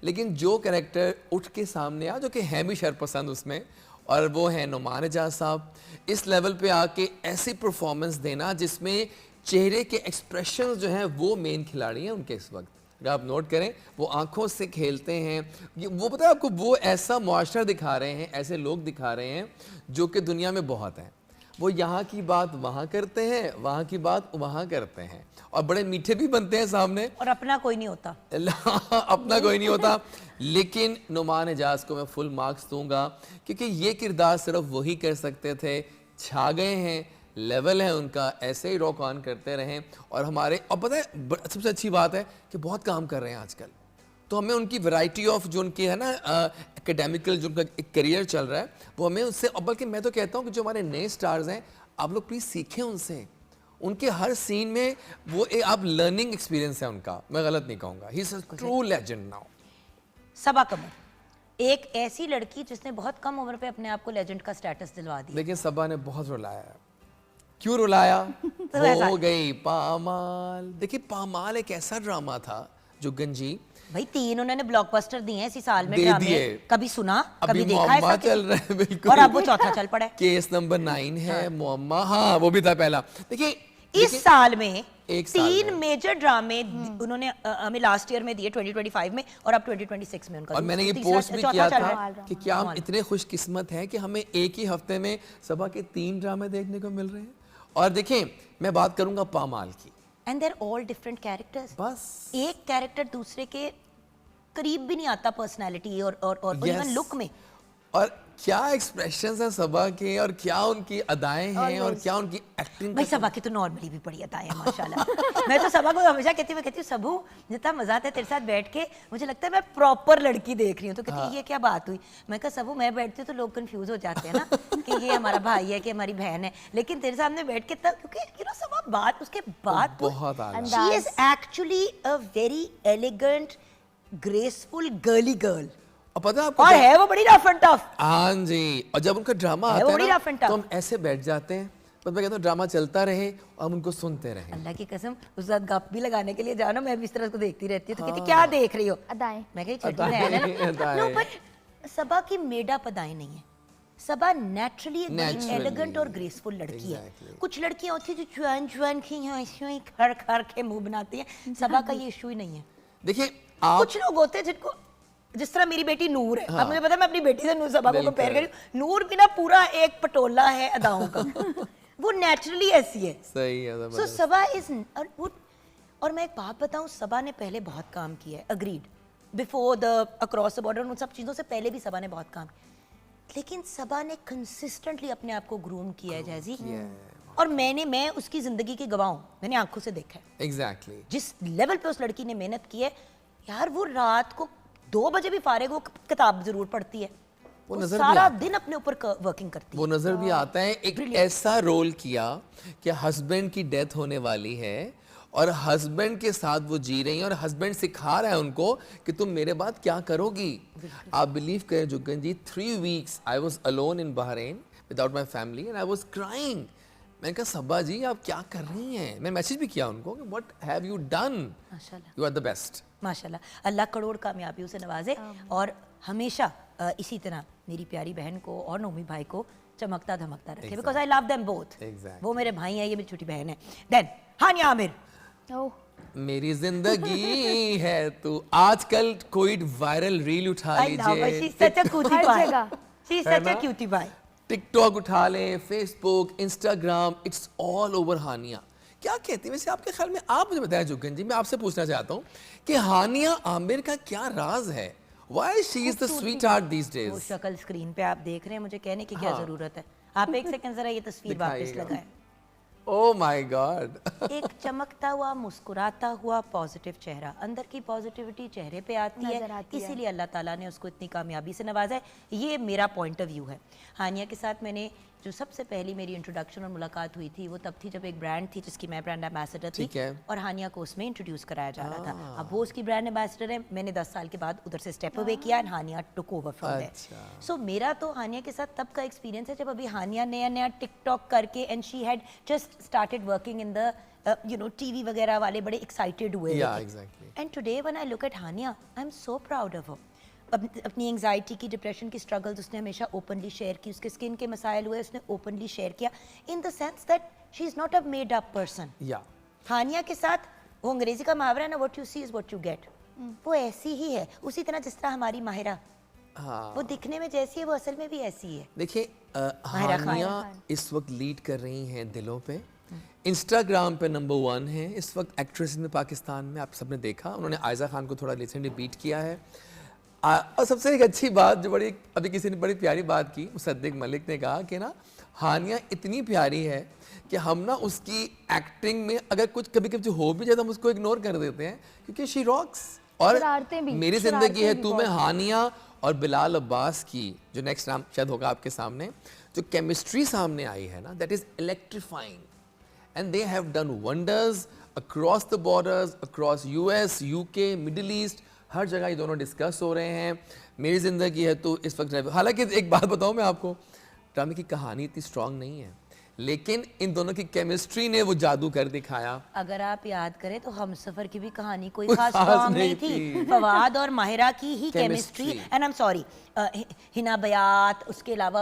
लेकिन जो कैरेक्टर उठ के सामने आ, जो कि हैं भी शरपसंद उसमें, और वो है नुमान एजाज साहब, इस लेवल पे आके ऐसी परफॉर्मेंस देना जिसमें चेहरे के एक्सप्रेशंस जो हैं वो मेन खिलाड़ी हैं उनके इस वक्त। अगर आप नोट करें, वो आंखों से खेलते हैं, वो पता है आपको, वो ऐसा मुआशरा दिखा रहे हैं, ऐसे लोग दिखा रहे हैं जो कि दुनिया में बहुत हैं। वो यहाँ की बात वहाँ करते हैं, वहाँ की बात वहाँ करते हैं, और बड़े मीठे भी बनते हैं सामने, और अपना कोई नहीं होता। अपना कोई नहीं होता। लेकिन नुमान एजाज को मैं फुल मार्क्स दूंगा, क्योंकि ये किरदार सिर्फ वही कर सकते थे, छा गए हैं, लेवल है उनका, ऐसे ही रॉक ऑन करते रहें। और हमारे, और पता है सबसे अच्छी बात है कि बहुत काम कर रहे हैं आजकल, तो हमें उनकी वैरायटी ऑफ जो उनकी है ना एकेडमिकल जो उनका एक करियर चल रहा है, वो हमें उससे, और बल्कि मैं तो कहता हूँ कि जो हमारे नए स्टार्स हैं, आप लोग प्लीज़ सीखें उनसे। उनके हर सीन में वो आप लर्निंग एक्सपीरियंस है उनका, मैं गलत नहीं कहूँगा। He is a true legend now. Saba Qamar, एक ऐसी लड़की जिसने बहुत कम उम्र पे अपने आप को लेजेंड का स्टेटस दिलवा दिया। लेकिन सबा ने बहुत रुलाया। क्यों रुलाया? हो गई पामाल। देखिए, पामाल एक ऐसा ड्रामा था जो गंजी, भाई 3 उन्होंने ब्लॉकबस्टर दिए हैं इसी साल में दे ड्रामे, दिए। कभी सुना, कभी अभी देखा मुअम्मा ऐसा चल रहा है, बिल्कुल, और अब वो चौथा चल पड़ा है। केस नंबर 9 है, मुअम्मा, हाँ वो भी था पहला। देखिए इस साल में एक साल 3 मेजर ड्रामे उन्होंने हमें लास्ट ईयर में दिए, 2025 में, और अब 2026 में उनका और मैंने ये तीसरा- पोस्ट भी चौथा किया चल था रहा है। कि क्या हम इतने खुशकिस्मत हैं कि हमें एक ही हफ्ते में सबा के 3 ड्रामे देखने को मिल रहे हैं। और देखें, मैं बात करूंगा पामाल की, and they're all different characters. बस एक कैरेक्टर दूसरे के करीब भी नहीं आता पर्सनालिटी और इवन लुक में। और क्या एक्सप्रेशंस हैं सबा के, और क्या उनकी अदाएं हैं, और क्या उनकी एक्टिंग। भाई सबा की तो नॉर्मली भी बड़ी अदाएं हैं माशाल्लाह। मैं तो सबा को हमेशा कहती हूँ सबू जितना मजा आता है तेरे साथ बैठ के, मुझे लगता है मैं प्रॉपर लड़की देख रही हूँ। तो कहती है ये क्या बात हुई? मैं कहा सबू मैं बैठती हूँ तो लोग कंफ्यूज हो जाते हैं ना कि ये हमारा भाई है कि हमारी बहन है, लेकिन तेरे सामने बैठ के तब, क्योंकि यू नो सबा बात उसके बाद बहुत she is actually a very elegant graceful girly girl, और पता है आपको और है वो बड़ी रफ एंड टफ। हाँ जी, और जब उनका ड्रामा है आता वो है बड़ी ना, rough and tough। तो हम ऐसे बैठ जाते हैं, बस मैं कहता हूँ ड्रामा चलता रहे और हम उनको सुनते रहें। अल्लाह की कसम, उस साथ गप भी लगाने के लिए जाओ ना, मैं भी इस तरह को देखती रहती हूँ, तो कहती क्या देख रही हो? अदाएं। मैं कही चटनी है। नो बट सबा की मेडअप अदाएं नहीं है। सबा नेचुरली एक बड़ी एलिगेंट और ग्रेसफुल लड़की है। कुछ लड़कियां होती हैं जो जुआन जुआन की हैं, ऐसे ही खड़ खड़ के मुंह बनाती हैं। सबा का ये इशू ही नहीं है। देखिए कुछ लोग होते हैं जिनको, जिस तरह मेरी बेटी नूर है, अब मुझे पता है मैं अपनी बेटी से नूर सबा को कंपेयर करी, नूर भी ना पूरा एक पटोला है अदाओं का। वो नेचुरली ऐसी है। सही है। सो सबा इज, और मैं एक बात बताऊं, सबा ने पहले बहुत काम किया है, agreed, before the across the border, उन सब चीज़ों से पहले भी सबा ने बहुत काम, लेकिन सबा ने कंसिस्टेंटली अपने आप को ग्रूम किया है जैजी, और मैं उसकी जिंदगी की गवाह हूं, मैंने आंखों से देखा है। एग्जैक्टली। जिस लेवल पे उस लड़की ने मेहनत की है यार, वो रात को 2 बजे भी फारिग, वो किताब जरूर पढ़ती है, वो नजर भी सारा आता दिन अपने ऊपर वर्किंग करती वो है। नजर भी आता है। एक ऐसा रोल किया कि हस्बैंड की डेथ होने वाली है और हस्बैंड के साथ वो जी रही हैं, और हस्बैंड सिखा रहा है उनको कि तुम मेरे बाद क्या करोगी। आप बिलीव करें जुगन जी, 3 weeks I was alone in Bahrain without my family and I was crying. मैंने कहा सब्बा जी आप क्या कर रही हैं? मैं मैसेज भी किया उनको कि व्हाट हैव यू डन, माशाल्लाह यू आर द बेस्ट। माशाल्लाह, अल्लाह करोड़ कामयाबियों से नवाजे, और हमेशा इसी तरह मेरी प्यारी बहन को और नोमी भाई को चमकता धमकता रखे, because I love them both. वो मेरे भाई हैं, ये मेरी छोटी बहन है। देन हानिया आमिर, मेरी जिंदगी है तू। आजकल कोई वायरल रील उठा लीजिए, टिकटॉक उठा लें, Facebook, Instagram, it's all over Hania. क्या कहती है वैसे आपके ख्याल में? आप मुझे बताएं जुगन जी, मैं आपसे पूछना चाहता हूँ कि हानिया आमिर का क्या राज है? Why she is the sweetheart these days? वो शक्ल स्क्रीन पे आप देख रहे हैं, मुझे कहने की क्या जरूरत है? आप एक सेकंड जरा ये तस्वीर वापस लगाएं। Oh my God! एक चमकता हुआ, मुस्कुराता हुआ, पॉजिटिव चेहरा, अंदर की पॉजिटिविटी चेहरे पे आती है, इसीलिए अल्लाह ताला ने उसको इतनी कामयाबी से नवाजा है। ये मेरा पॉइंट ऑफ व्यू है। हानिया के साथ मैंने जो सबसे पहली मेरी इंट्रोडक्शन और मुलाकात हुई थी वो तब थी जब एक ब्रांड थी जिसकी मैं ब्रांड एम्बेसडर थी ठीक है। और हानिया को उसमें इंट्रोड्यूस कराया जा रहा था। अब वो उसकी ब्रांड एम्बेसडर है, मैंने 10 साल के बाद उधर से स्टेप अवे किया and Hania took over from there. So मेरा तो हानिया के साथ तब का एक्सपीरियंस है जब अभी हानिया नया नया टिकटॉक करके and she had just started working in the TV वगैरह वाले बड़े एक्साइटेड हुए and today when I look at Hania I am so proud of her. अपनी एंजाइटी की, डिप्रेशन की स्ट्रगल्स उसने हमेशा ओपनली शेयर की, उसके स्किन के मसाइल हुए उसने ओपनली शेयर किया, in the sense that she is not a made up person. Hania के साथ वो अंग्रेजी का मुहावरा है ना, what you see is what you get, वो ऐसी ही है, उसी तरह जिस तरह हमारी माहिरा वो दिखने में जैसी है वो असल में भी ऐसी है। देखिए हानिया इस वक्त लीड कर रही हैं दिलों पे, इंस्टाग्राम पे नंबर 1 है इस वक्त एक्ट्रेस में पाकिस्तान में। आप सबने देखा उन्होंने आयजा खान को थोड़ा रिसेंटली बीट किया है। और सबसे एक अच्छी बात जो बड़ी अभी किसी ने बड़ी प्यारी बात की, मुसद्दिक मलिक ने कहा कि ना हानिया इतनी प्यारी है कि हम ना उसकी एक्टिंग में अगर कुछ कभी कभी हो भी जाए तो हम उसको इग्नोर कर देते हैं क्योंकि शी रॉक्स। और मेरी जिंदगी है तू में हानिया और बिलाल अब्बास की जो नेक्स्ट नाम शायद होगा आपके सामने, जो केमिस्ट्री सामने आई है ना, that is electrifying and they have done wonders across the borders, across US, UK, middle east, हर जगह ये दोनों डिस्कस हो रहे हैं। मेरी ज़िंदगी है तो इस वक्त, हालांकि एक बात बताऊं मैं आपको, ड्रामे की कहानी इतनी स्ट्रांग नहीं है लेकिन इन दोनों की केमिस्ट्री ने वो जादू कर दिखाया। अगर आप याद करें तो हमसफर की भी कहानी कोई खास स्ट्रांग नहीं थी, फवाद और माहिरा की ही chemistry and I am sorry Hina Bayat, उसके अलावा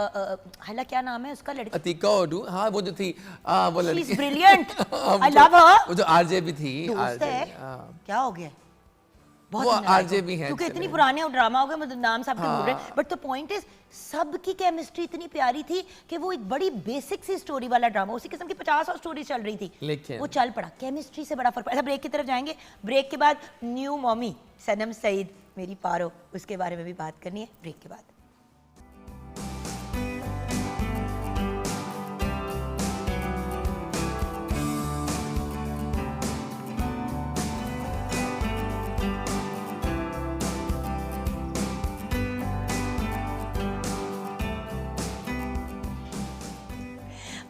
हला क्या नाम है उसका लड़का, अतीका ओडू, हाँ वो जो थी वो लड़की, she is brilliant, I love हर। वो जो आरजे भी थी, क्या हो गया, बहुत आरजे भी हैं क्योंकि इतनी पुराने ड्रामा हो गए, मतलब नाम सब भूल रहे हैं, बट द पॉइंट इज सबकी केमिस्ट्री इतनी प्यारी थी कि वो एक बड़ी बेसिक सी स्टोरी वाला ड्रामा, उसी किस्म की 50 और स्टोरी चल रही थी लेकिन वो चल पड़ा, केमिस्ट्री से बड़ा फर्क पड़ा। ब्रेक की तरफ जाएंगे, ब्रेक के बाद न्यू मॉमी सनम सईद मेरी पारो, उसके बारे में भी बात करनी है ब्रेक के बाद।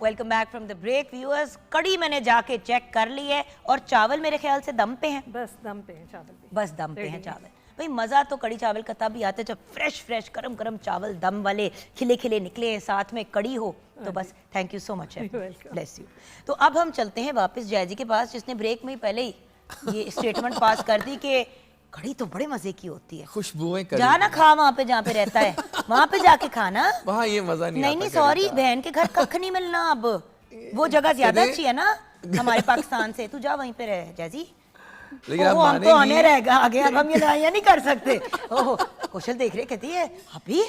Welcome back from the break viewers. कड़ी मैंने जाके चेक कर ली है और चावल मेरे ख्याल से दम पे हैं, बस दम पे हैं चावल भी, बस दम पे हैं चावल। भाई मज़ा तो कड़ी चावल का तब ही आता है जब फ्रेश फ्रेश गरम गरम चावल दम वाले खिले खिले निकले, साथ में कड़ी हो, तो बस thank you so much, bless you. तो अब हम चलते हैं वापस जैजी के पास, जिसने ब्रेक में ही पहले ही ये स्टेटमेंट पास कर दी कि कड़ी तो बड़े मजे की होती है, खुशबुएं जाना खा वहाँ पे जहाँ पे रहता है, वहाँ पे जाके खाना, वहाँ ये मजा नहीं आता। नहीं सॉरी, बहन के घर कख नहीं मिलना, अब वो जगह ज्यादा अच्छी है ना हमारे पाकिस्तान से, तू जा वहीं पे रह जैजी। लेकिन आप हमको आने रहेगा आगे, अब हम ये लड़ाइयाँ नहीं कर सकते। ओह कौशल देख रहे, कहती है अभी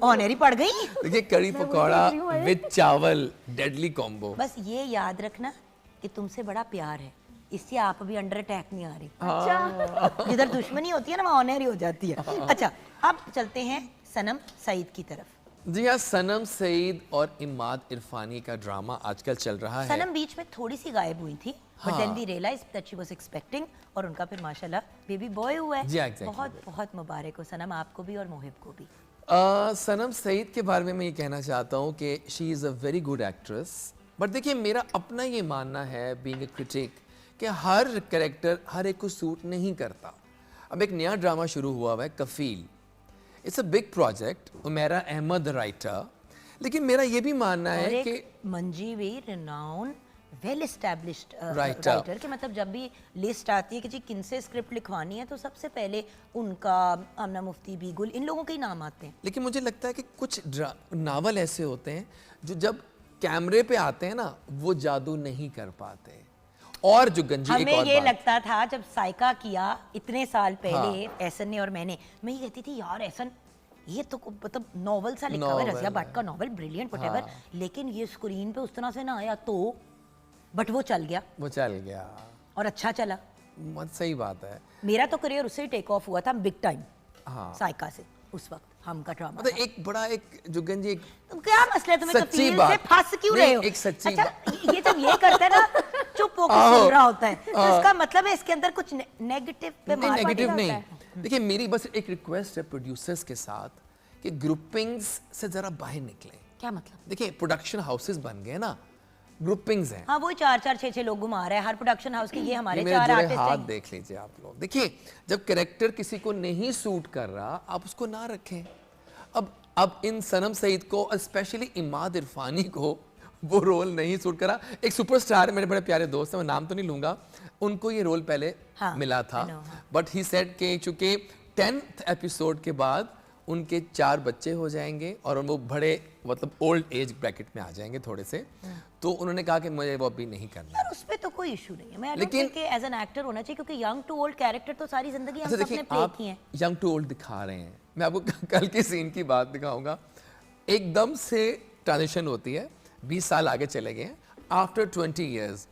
ऑनर ही पड़ गई। देखिए कड़ी पकौड़ा विद चावल, डेडली कॉम्बो। बस ये याद रखना कि तुमसे बड़ा प्यार है, इससे आप अभी अंडर अटैक नहीं आ रही। अच्छा जिधर दुश्मनी होती है ना वहाँ ऑनर ही हो जाती है। अच्छा अब चलते हैं सनम सईद की तरफ। जी हाँ, सनम सईद और इमाद इरफानी का ड्रामा आजकल चल रहा है। सनम बीच में थोड़ी सी गायब हुई थी, but then we realise that she was expecting, और उनका फिर माशाल्लाह बेबी बॉय हुआ है। जी, exactly. बहुत बहुत मुबारक हो सनम, आपको भी और मोहिब को भी। सनम सईद के बारे में मैं ये कहना चाहता हूँ कि she is a very good actress, but देखिए मेरा अपना ये मानना है बीइंग अ क्रिटिक कि हर कैरेक्टर हर एक को सूट नहीं करता। अब एक नया ड्रामा शुरू हुआ है Kafeel, it's a big project, Umera Ahmed writer, लेकिन मेरा ये भी मानना है कि मंजी भी रिनाउंड वेल एस्टैब्लिश्ड राइटर के, मतलब जब भी लिस्ट आती है कि जी किनसे स्क्रिप्ट लिखवानी है तो सबसे पहले उनका, आमना मुफ्ती, बीगुल, इन लोगों के ही नाम आते हैं। लेकिन मुझे लगता है कि कुछ नावल ऐसे होते हैं जो जब कैमरे पे आते हैं ना वो जादू नहीं कर पाते। और जो गंजी, हमें एक और ये लगता था जब साइका किया इतने साल पहले एहसन ने और मैंने, मैं ये कहती थी यार एहसन ये तो मतलब नॉवल सा लिखा हुआ है, रज़िया भट्ट का नॉवल, ब्रिलियंट व्हाटएवर, लेकिन ये स्क्रीन पे उस तरह से ना आया तो, बट वो चल गया और अच्छा चला। बहुत सही बात है। मेरा तो करियर उससे ही टेक ऑफ हुआ था बिग टाइम, साइका से, उस वक्त हम का ड्रामा मतलब एक बड़ा एक जो गंजी एक, तुम क्या मसला है, तुम्हें कफील से फंस क्यों रहे हो? एक सच्ची अच्छा, बात। ये जब ये करता है ना चुप होकर सुन रहा होता है, तो इसका मतलब है इसके अंदर कुछ नेगेटिव पे मार नेगेटिव नहीं। देखिए मेरी बस एक रिक्वेस्ट है प्रोड्यूसर्स के साथ कि ग्रुपिंग्स से जरा बाहर निकलें। क्या मतलब? देखिए प्रोडक्शन हाउसेस बन गए ना, ग्रुपिंग्स हैं। हाँ, वही 4-4 6-6 लोग घुमा रहे हैं हर प्रोडक्शन हाउस के, ये हमारे मेरे 4 जुड़े आर्टिस्ट हाथ हैं। देख लीजिए आप लोग। देखिए जब कैरेक्टर किसी को नहीं सूट कर रहा, आप उसको ना रखें। अब इन सनम सईद को, स्पेशली इमाद इरफानी को वो रोल नहीं सूट करा। एक सुपरस्टार मेरे बड़े प्यारे दोस्त हैं, मैं नाम तो नहीं लूंगा, उनको ये रोल पहले मिला था, बट ही सेड कि चूंकि 10th एपिसोड के बाद उनके 4 बच्चे हो जाएंगे और वो बड़े मतलब ओल्ड एज ब्रैकेट में आ जाएंगे थोड़े से, तो उन्होंने कहा कि मुझे वो अभी नहीं करना। यार उसमें तो कोई इशू नहीं है, मैं लेकिन एज एन एक्टर होना चाहिए, क्योंकि यंग टू ओल्ड कैरेक्टर तो सारी जिंदगी हम सबने प्ले की है। यंग टू ओल्ड दिखा रहे हैं, मैं आपको कल के सीन की बात दिखाऊंगा। एकदम से ट्रांजिशन होती है, 20 साल आगे चले गए, आफ्टर 20 इयर्स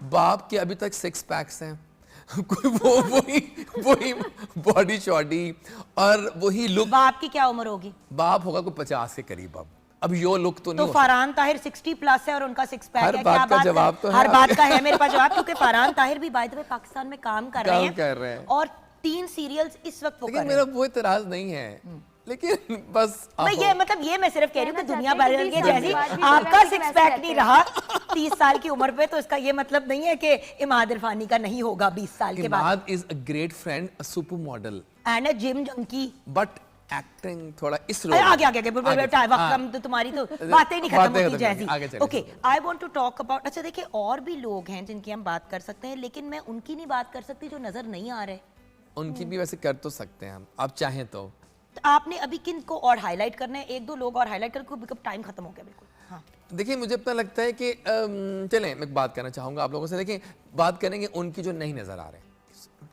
बाप के अभी तक 6 पैक्स हैं वही बॉडी शॉडी और वही लुक। बाप की क्या उम्र होगी? बाप होगा कोई 50 के करीब। अब यो लुक तो नहीं। तो फरहान ताहिर 60 प्लस है और उनका 6 पैक है। हर बात का जवाब तो है, हर बात का है मेरे पास जवाब, क्योंकि फरहान ताहिर भी बाय द वे पाकिस्तान में काम कर रहे हैं और 3 सीरियल्स इस वक्त वो कर रहे हैं। मेरा वो इतराज नहीं है, लेकिन बस मैं ये मतलब ये मैं सिर्फ कह रही हूँ कि दुनिया बदल गई, जैसी आपका 6 पैक नहीं रहा 30 साल की उम्र पे, तो इसका ये मतलब नहीं है कि इमाद इरफानी का नहीं होगा 20 साल के बाद। Imad is a great friend, a super model and a gym junkie, but acting थोड़ा इस रोल आगे वक्त कम, तो तुम्हारी तो बातें नहीं खत्म होती जैसी। Okay, I want to talk about, अच्छा देखिए और भी लोग हैं जिनकी हम बात कर सकते हैं, लेकिन मैं उनकी नहीं बात कर सकती जो नजर नहीं आ रहे। उनकी भी वैसे कर तो सकते हैं हम, आप चाहें तो। आपने अभी किन को और हाईलाइट करना है? 1-2 लोग और हाईलाइट करके बिकॉज़ टाइम खत्म हो गया बिल्कुल। हाँ, देखिए मुझे अपना लगता है कि चलें मैं बात करना चाहूंगा आप लोगों से। देखिए बात करेंगे उनकी जो नहीं नजर आ रहे,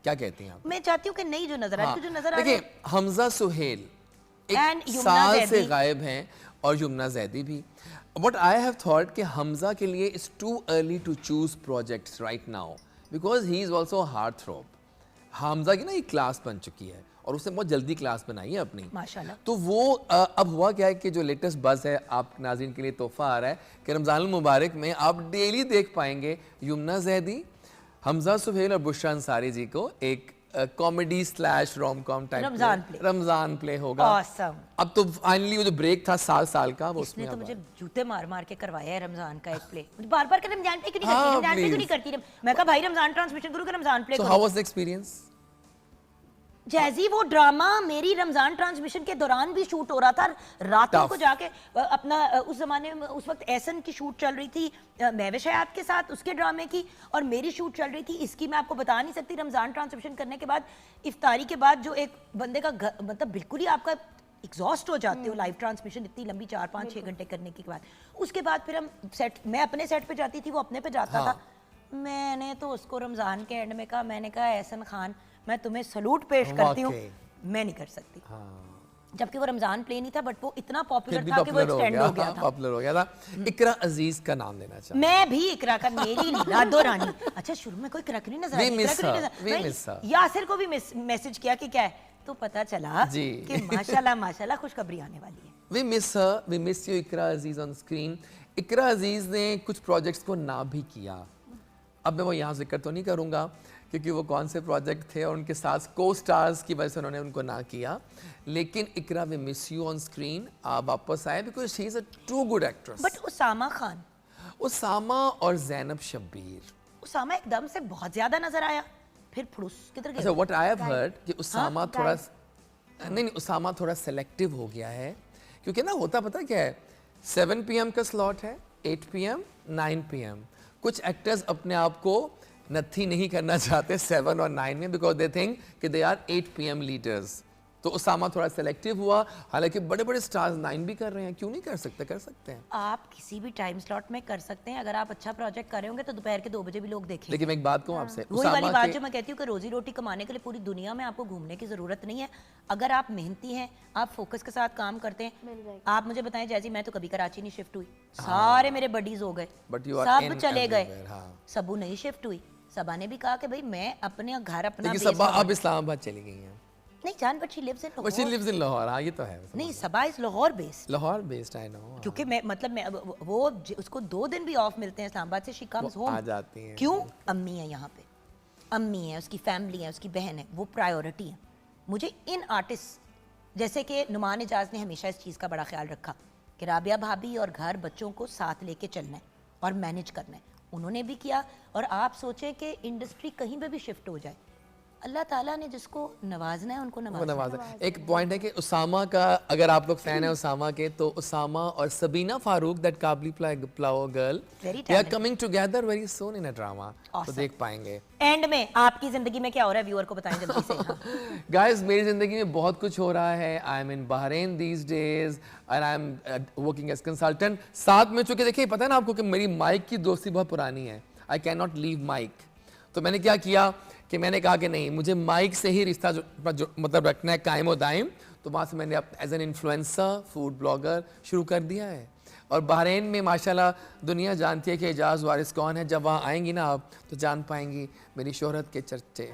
क्या कहती हैं आप? मैं चाहती हूँ कि नहीं जो नजर आ रही, जो नजर आ रही। देखिए हमजा सुहेल And एक युमना साल ज़ैदी से गायब हैं और युमना जैदी भी। What I have thought कि हमजा के लिए it's too early to choose projects right now because he is also a heartthrob। Hamza की ना एक क्लास बन चुकी है और उसने बहुत जल्दी क्लास बनाई है अपनी, माशाल्लाह। तो वो अब हुआ क्या है कि जो लेटेस्ट बज़ है, आप नाज़रीन के लिए तोहफा आ रहा है कि रमज़ान मुबारक में आप डेली देख पाएंगे युमना जैदी, हमजा सुहेल और बुशरा अंसारी जी को एक comedy slash rom com type Ramzan play होगा। Awesome। अब तो फाइनली वो जो ब्रेक था 7 साल का, वो इसने उसमें तो मुझे जूते मार मार के करवाया है रमजान का एक प्ले। मुझे बार-बार के रमजान प्ले क्यों नहीं करती? रमजान प्ले क्यों नहीं करती? मैं कहा भाई रमजान ट्रांसमिशन करो कि रमजान प्ले करो। So how was the experience? जैसी वो ड्रामा मेरी रमजान ट्रांसमिशन के दौरान भी शूट हो रहा था, रातों को जाके अपना उस जमाने में उस वक्त एहसन की शूट चल रही थी महविश हयात के साथ, उसके ड्रामे की, और मेरी शूट चल रही थी इसकी। मैं आपको बता नहीं सकती, रमजान ट्रांसमिशन करने के बाद इफ्तारी के बाद जो एक बंदे का मतलब बिल्कुल ही आपका एग्जॉस्ट हो जाते हो लाइव ट्रांसमिशन इतनी लंबी 4-5-6 घंटे करने के बाद। उसके बाद फिर हम सेट, मैं अपने सेट पे जाती थी, वो अपने पे जाता था। मैंने तो उसको रमजान के एंड में कहा, मैंने कहा एहसन खान मैं तुम्हें सलूट पेश करती हूँ, मैं नहीं कर सकती। जबकि वो रमजान प्ले नहीं था, बट वो इतना पॉपुलर था कि वो एक्सटेंड हो गया था, पॉपुलर हो गया था। इकरा अजीज का नाम लेना चाहता हूं। मैं भी इकरा का, मेरी लाडो रानी। अच्छा शुरू में कोई क्रक नहीं नजर आई, यासिर को भी मैसेज किया कि क्या है, तो पता चला कि माशाल्लाह माशाल्लाह खुशखबरी आने वाली है। We miss her, we miss you Iqra Aziz on screen. Iqra Aziz ने कुछ प्रोजेक्ट्स को ना भी किया, अब मैं वो यहाँ जिक्र तो नहीं करूँगा क्योंकि वो कौन से प्रोजेक्ट थे और उनके साथ को स्टार्स की वजह से उन्होंने उनको ना किया, लेकिन Iqra we miss you on screen. आप वापस आए because she is a too good actress. But Usama Khan, Usama और ज़ैनब शब्बीर, उसामा एकदम से बहुत ज्यादा नजर आया, फिर फुरुस किधर गया? अच्छा व्हाट आई हैव हर्ड कि उसामा थोड़ा नहीं उसामा थोड़ा सेलेक्टिव हो गया है, क्योंकि ना होता पता क्या है, 7 PM का स्लॉट है, 8 PM, 9 PM। कुछ एक्टर्स अपने आप को नथी नहीं करना चाहते 7 और 9 में बिकॉज दे थिंक कि दे आर 8 PM लीडर्स। तो उसामा थोड़ा सेलेक्टिव हुआ, हालांकि बड़े बड़े स्टार्स 9 भी कर रहे हैं, क्यों नहीं कर सकते? कर सकते हैं। आप किसी भी टाइम स्लॉट में कर सकते हैं, अगर आप अच्छा प्रोजेक्ट कर रहे होंगे तो दोपहर के 2 बजे भी लोग देखेंगे। लेकिन मैं एक बात कहूँ आपसे, वही वाली बात जो मैं कहती हूँ कि रोजी रोटी कमाने के लिए पूरी दुनिया में आपको घूमने की जरूरत नहीं है। अगर आप मेहनती हैं, आप फोकस के साथ काम करते हैं, आप मुझे बताएं जैसी मैं तो कभी कराची नहीं शिफ्ट हुई, सारे मेरे बडीज हो गए, सब चले गए, सबू नहीं शिफ्ट हुई। सबा ने भी कहा कि भाई मैं अपने घर अपना सबा अब इस्लामाबाद चली गई हैं। नहीं जान, but she lives in Lahore. She lives in Lahore, हां ये तो है। नहीं, Saba is Lahore based. Lahore based I know. क्योंकि मैं मतलब मैं वो उसको 2 दिन भी ऑफ मिलते हैं इस्लामाबाद से, शी कम्स होम, आ जाती है। क्यों? अम्मी है यहाँ पे, अम्मी है, उसकी फैमिली है, उसकी बहन है, वो प्रायोरिटी है। मुझे इन आर्टिस्ट जैसे कि नुमान इजाज ने हमेशा इस चीज़ का बड़ा ख्याल रखा कि राबिया भाभी और घर बच्चों को साथ लेके चलना है और मैनेज करना है। उन्होंने भी किया और आप सोचें कि इंडस्ट्री कहीं पे भी शिफ्ट हो जाए, अल्लाह ताला ने जिसको नवाजना है उनको नवाजना है। एक पॉइंट है कि उसामा का, अगर आप लोग फैन है उसामा के, तो उसामा और Sabina Farooq, that Kabuli pulao girl, they are coming together very soon in a drama, तो देख पाएंगे। एंड में आपकी जिंदगी में क्या हो रहा है व्यूअर को बताएं जल्दी से। गाइस मेरी जिंदगी में बहुत कुछ हो रहा है। I am in Bahrain these days और I am working as consultant. साथ में चूंकि देखिए पता है ना आपको कि मेरी माइक की दोस्ती बहुत पुरानी है, I can not leave Mike, तो मैंने क्या किया कि मैंने कहा कि नहीं, मुझे माइक से ही रिश्ता जो मतलब रखना है कायम और दायम, तो वहाँ से मैंने as an influencer food blogger शुरू कर दिया है। और बहरीन में माशाल्लाह दुनिया जानती है कि एजाज वारिस कौन है। जब वहाँ आएंगी ना आप तो जान पाएंगी मेरी शोहरत के चर्चे।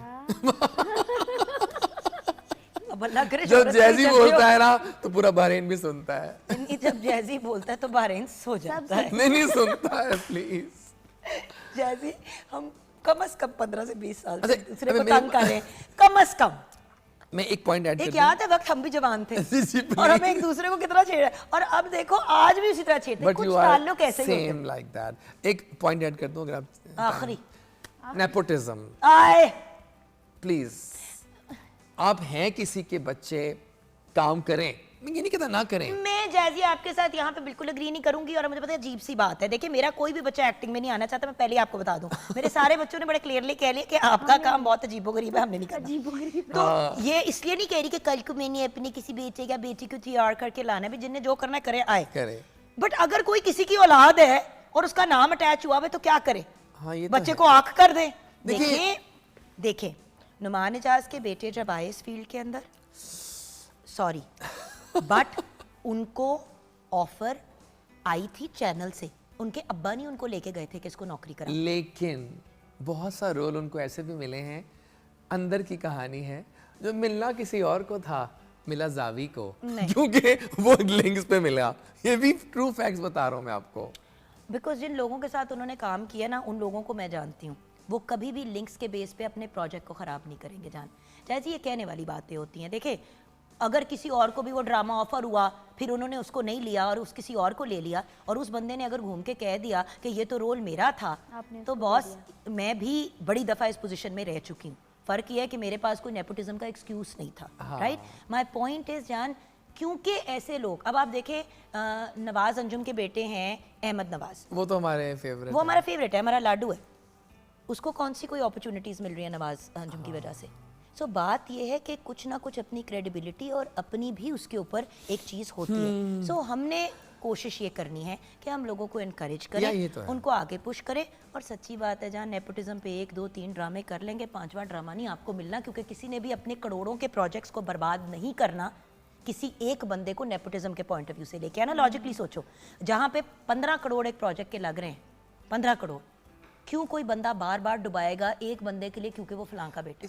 जब जैजी बोलता है ना तो पूरा बहरीन भी सुनता है। जब जैजी बोलता है तो बहरीन सो जाता है। नहीं सुनता है प्लीज। जैजी हम कम से कम 15 से 20 साल से अच्छा, दूसरे को तंग कर रहे हैं, कम से कम। मैं एक पॉइंट ऐड एक याद है वक्त हम भी जवान थे और हम एक दूसरे को कितना छेड़ा, और अब देखो आज भी उसी तरह छेड़ते हैं। कुछ ताल्लुक ऐसे ही होते हैं। Same like that. एक पॉइंट ऐड कर दूं अगर आप आखिरी, नेपोटिज्म। आए प्लीज, आप हैं किसी के बच्चे, काम करें, मैं ये नहीं कहता ना करें। मैं जैजी आपके साथ यहाँ पे बिल्कुल अग्री नहीं करूंगी, और मुझे पता है अजीब सी बात है। देखिए मेरा कोई भी बच्चा एक्टिंग में नहीं आना चाहता, मैं पहले ही आपको बता दूं। मेरे सारे बच्चों ने बड़े क्लियरली कह लिया कि आपका काम बहुत अजीबोगरीब है, हमने नहीं करना। तो ये इसलिए नहीं कह रही कि कल को मैंने अपने किसी बेटे या बेटी को तैयार करके लाना है, भी जिन्हें जो करना करे आए करे। बट अगर कोई किसी की औलाद है और उसका नाम अटैच हुआ है तो क्या करे? हाँ, ये बच्चे को आंख कर दे। देखिए नुमान एजाज के बेटे जब आए इस फील्ड के अंदर, सॉरी बट उनको ऑफर आई थी चैनल से, उनके अब्बा नहीं उनको लेके गए थे कि इसको नौकरी करा। लेकिन बहुत सा रोल उनको ऐसे भी मिले हैं, अंदर की कहानी है, जो मिलना किसी और को था, मिला जावी को, क्योंकि वो लिंक्स पे मिला। ये भी ट्रू फैक्ट्स बता रहा हूँ मैं आपको। बिकॉज जिन लोगों के साथ उन्होंने काम किया ना, उन लोगों को मैं जानती हूँ, वो कभी भी लिंक्स के बेस पे अपने प्रोजेक्ट को ख़राब नहीं करेंगे। जान जैसे ये कहने वाली बातें होती हैं। देखे अगर किसी और को भी वो ड्रामा ऑफर हुआ, फिर उन्होंने उसको नहीं लिया और उस किसी और को ले लिया, और उस बंदे ने अगर घूम के कह दिया कि ये तो रोल मेरा था, तो बॉस मैं भी बड़ी दफ़ा इस पोजीशन में रह चुकी हूँ। फ़र्क ये है कि मेरे पास कोई नेपोटिज्म का एक्सक्यूज़ नहीं था। राइट, माय पॉइंट इज़ जान, क्योंकि ऐसे लोग, अब आप देखें नवाज अंजुम के बेटे हैं अहमद नवाज, वो तो हमारे फेवरेट, वो हमारा फेवरेट है, हमारा लाडू है। उसको कौन सी कोई अपॉर्चुनिटीज़ मिल रही है नवाज अंजुम की वजह से? सो बात यह है कि कुछ ना कुछ अपनी क्रेडिबिलिटी और अपनी भी उसके ऊपर एक चीज़ होती है। सो हमने कोशिश ये करनी है कि हम लोगों को इनकरेज करें, तो उनको आगे पुश करें। और सच्ची बात है, जहाँ नेपोटिज्म पे 1 2 3 ड्रामे कर लेंगे, 5वां ड्रामा नहीं आपको मिलना, क्योंकि किसी ने भी अपने करोड़ों के प्रोजेक्ट्स को बर्बाद नहीं करना किसी एक बंदे को नेपोटिज्म के पॉइंट ऑफ व्यू से लेके आना। लॉजिकली सोचो, जहाँ पे 15 करोड़ एक प्रोजेक्ट के लग रहे हैं, 15 करोड़, क्यों कोई बंदा बार बार डुबाएगा एक बंदे के लिए क्योंकि वो फलां का बेटा?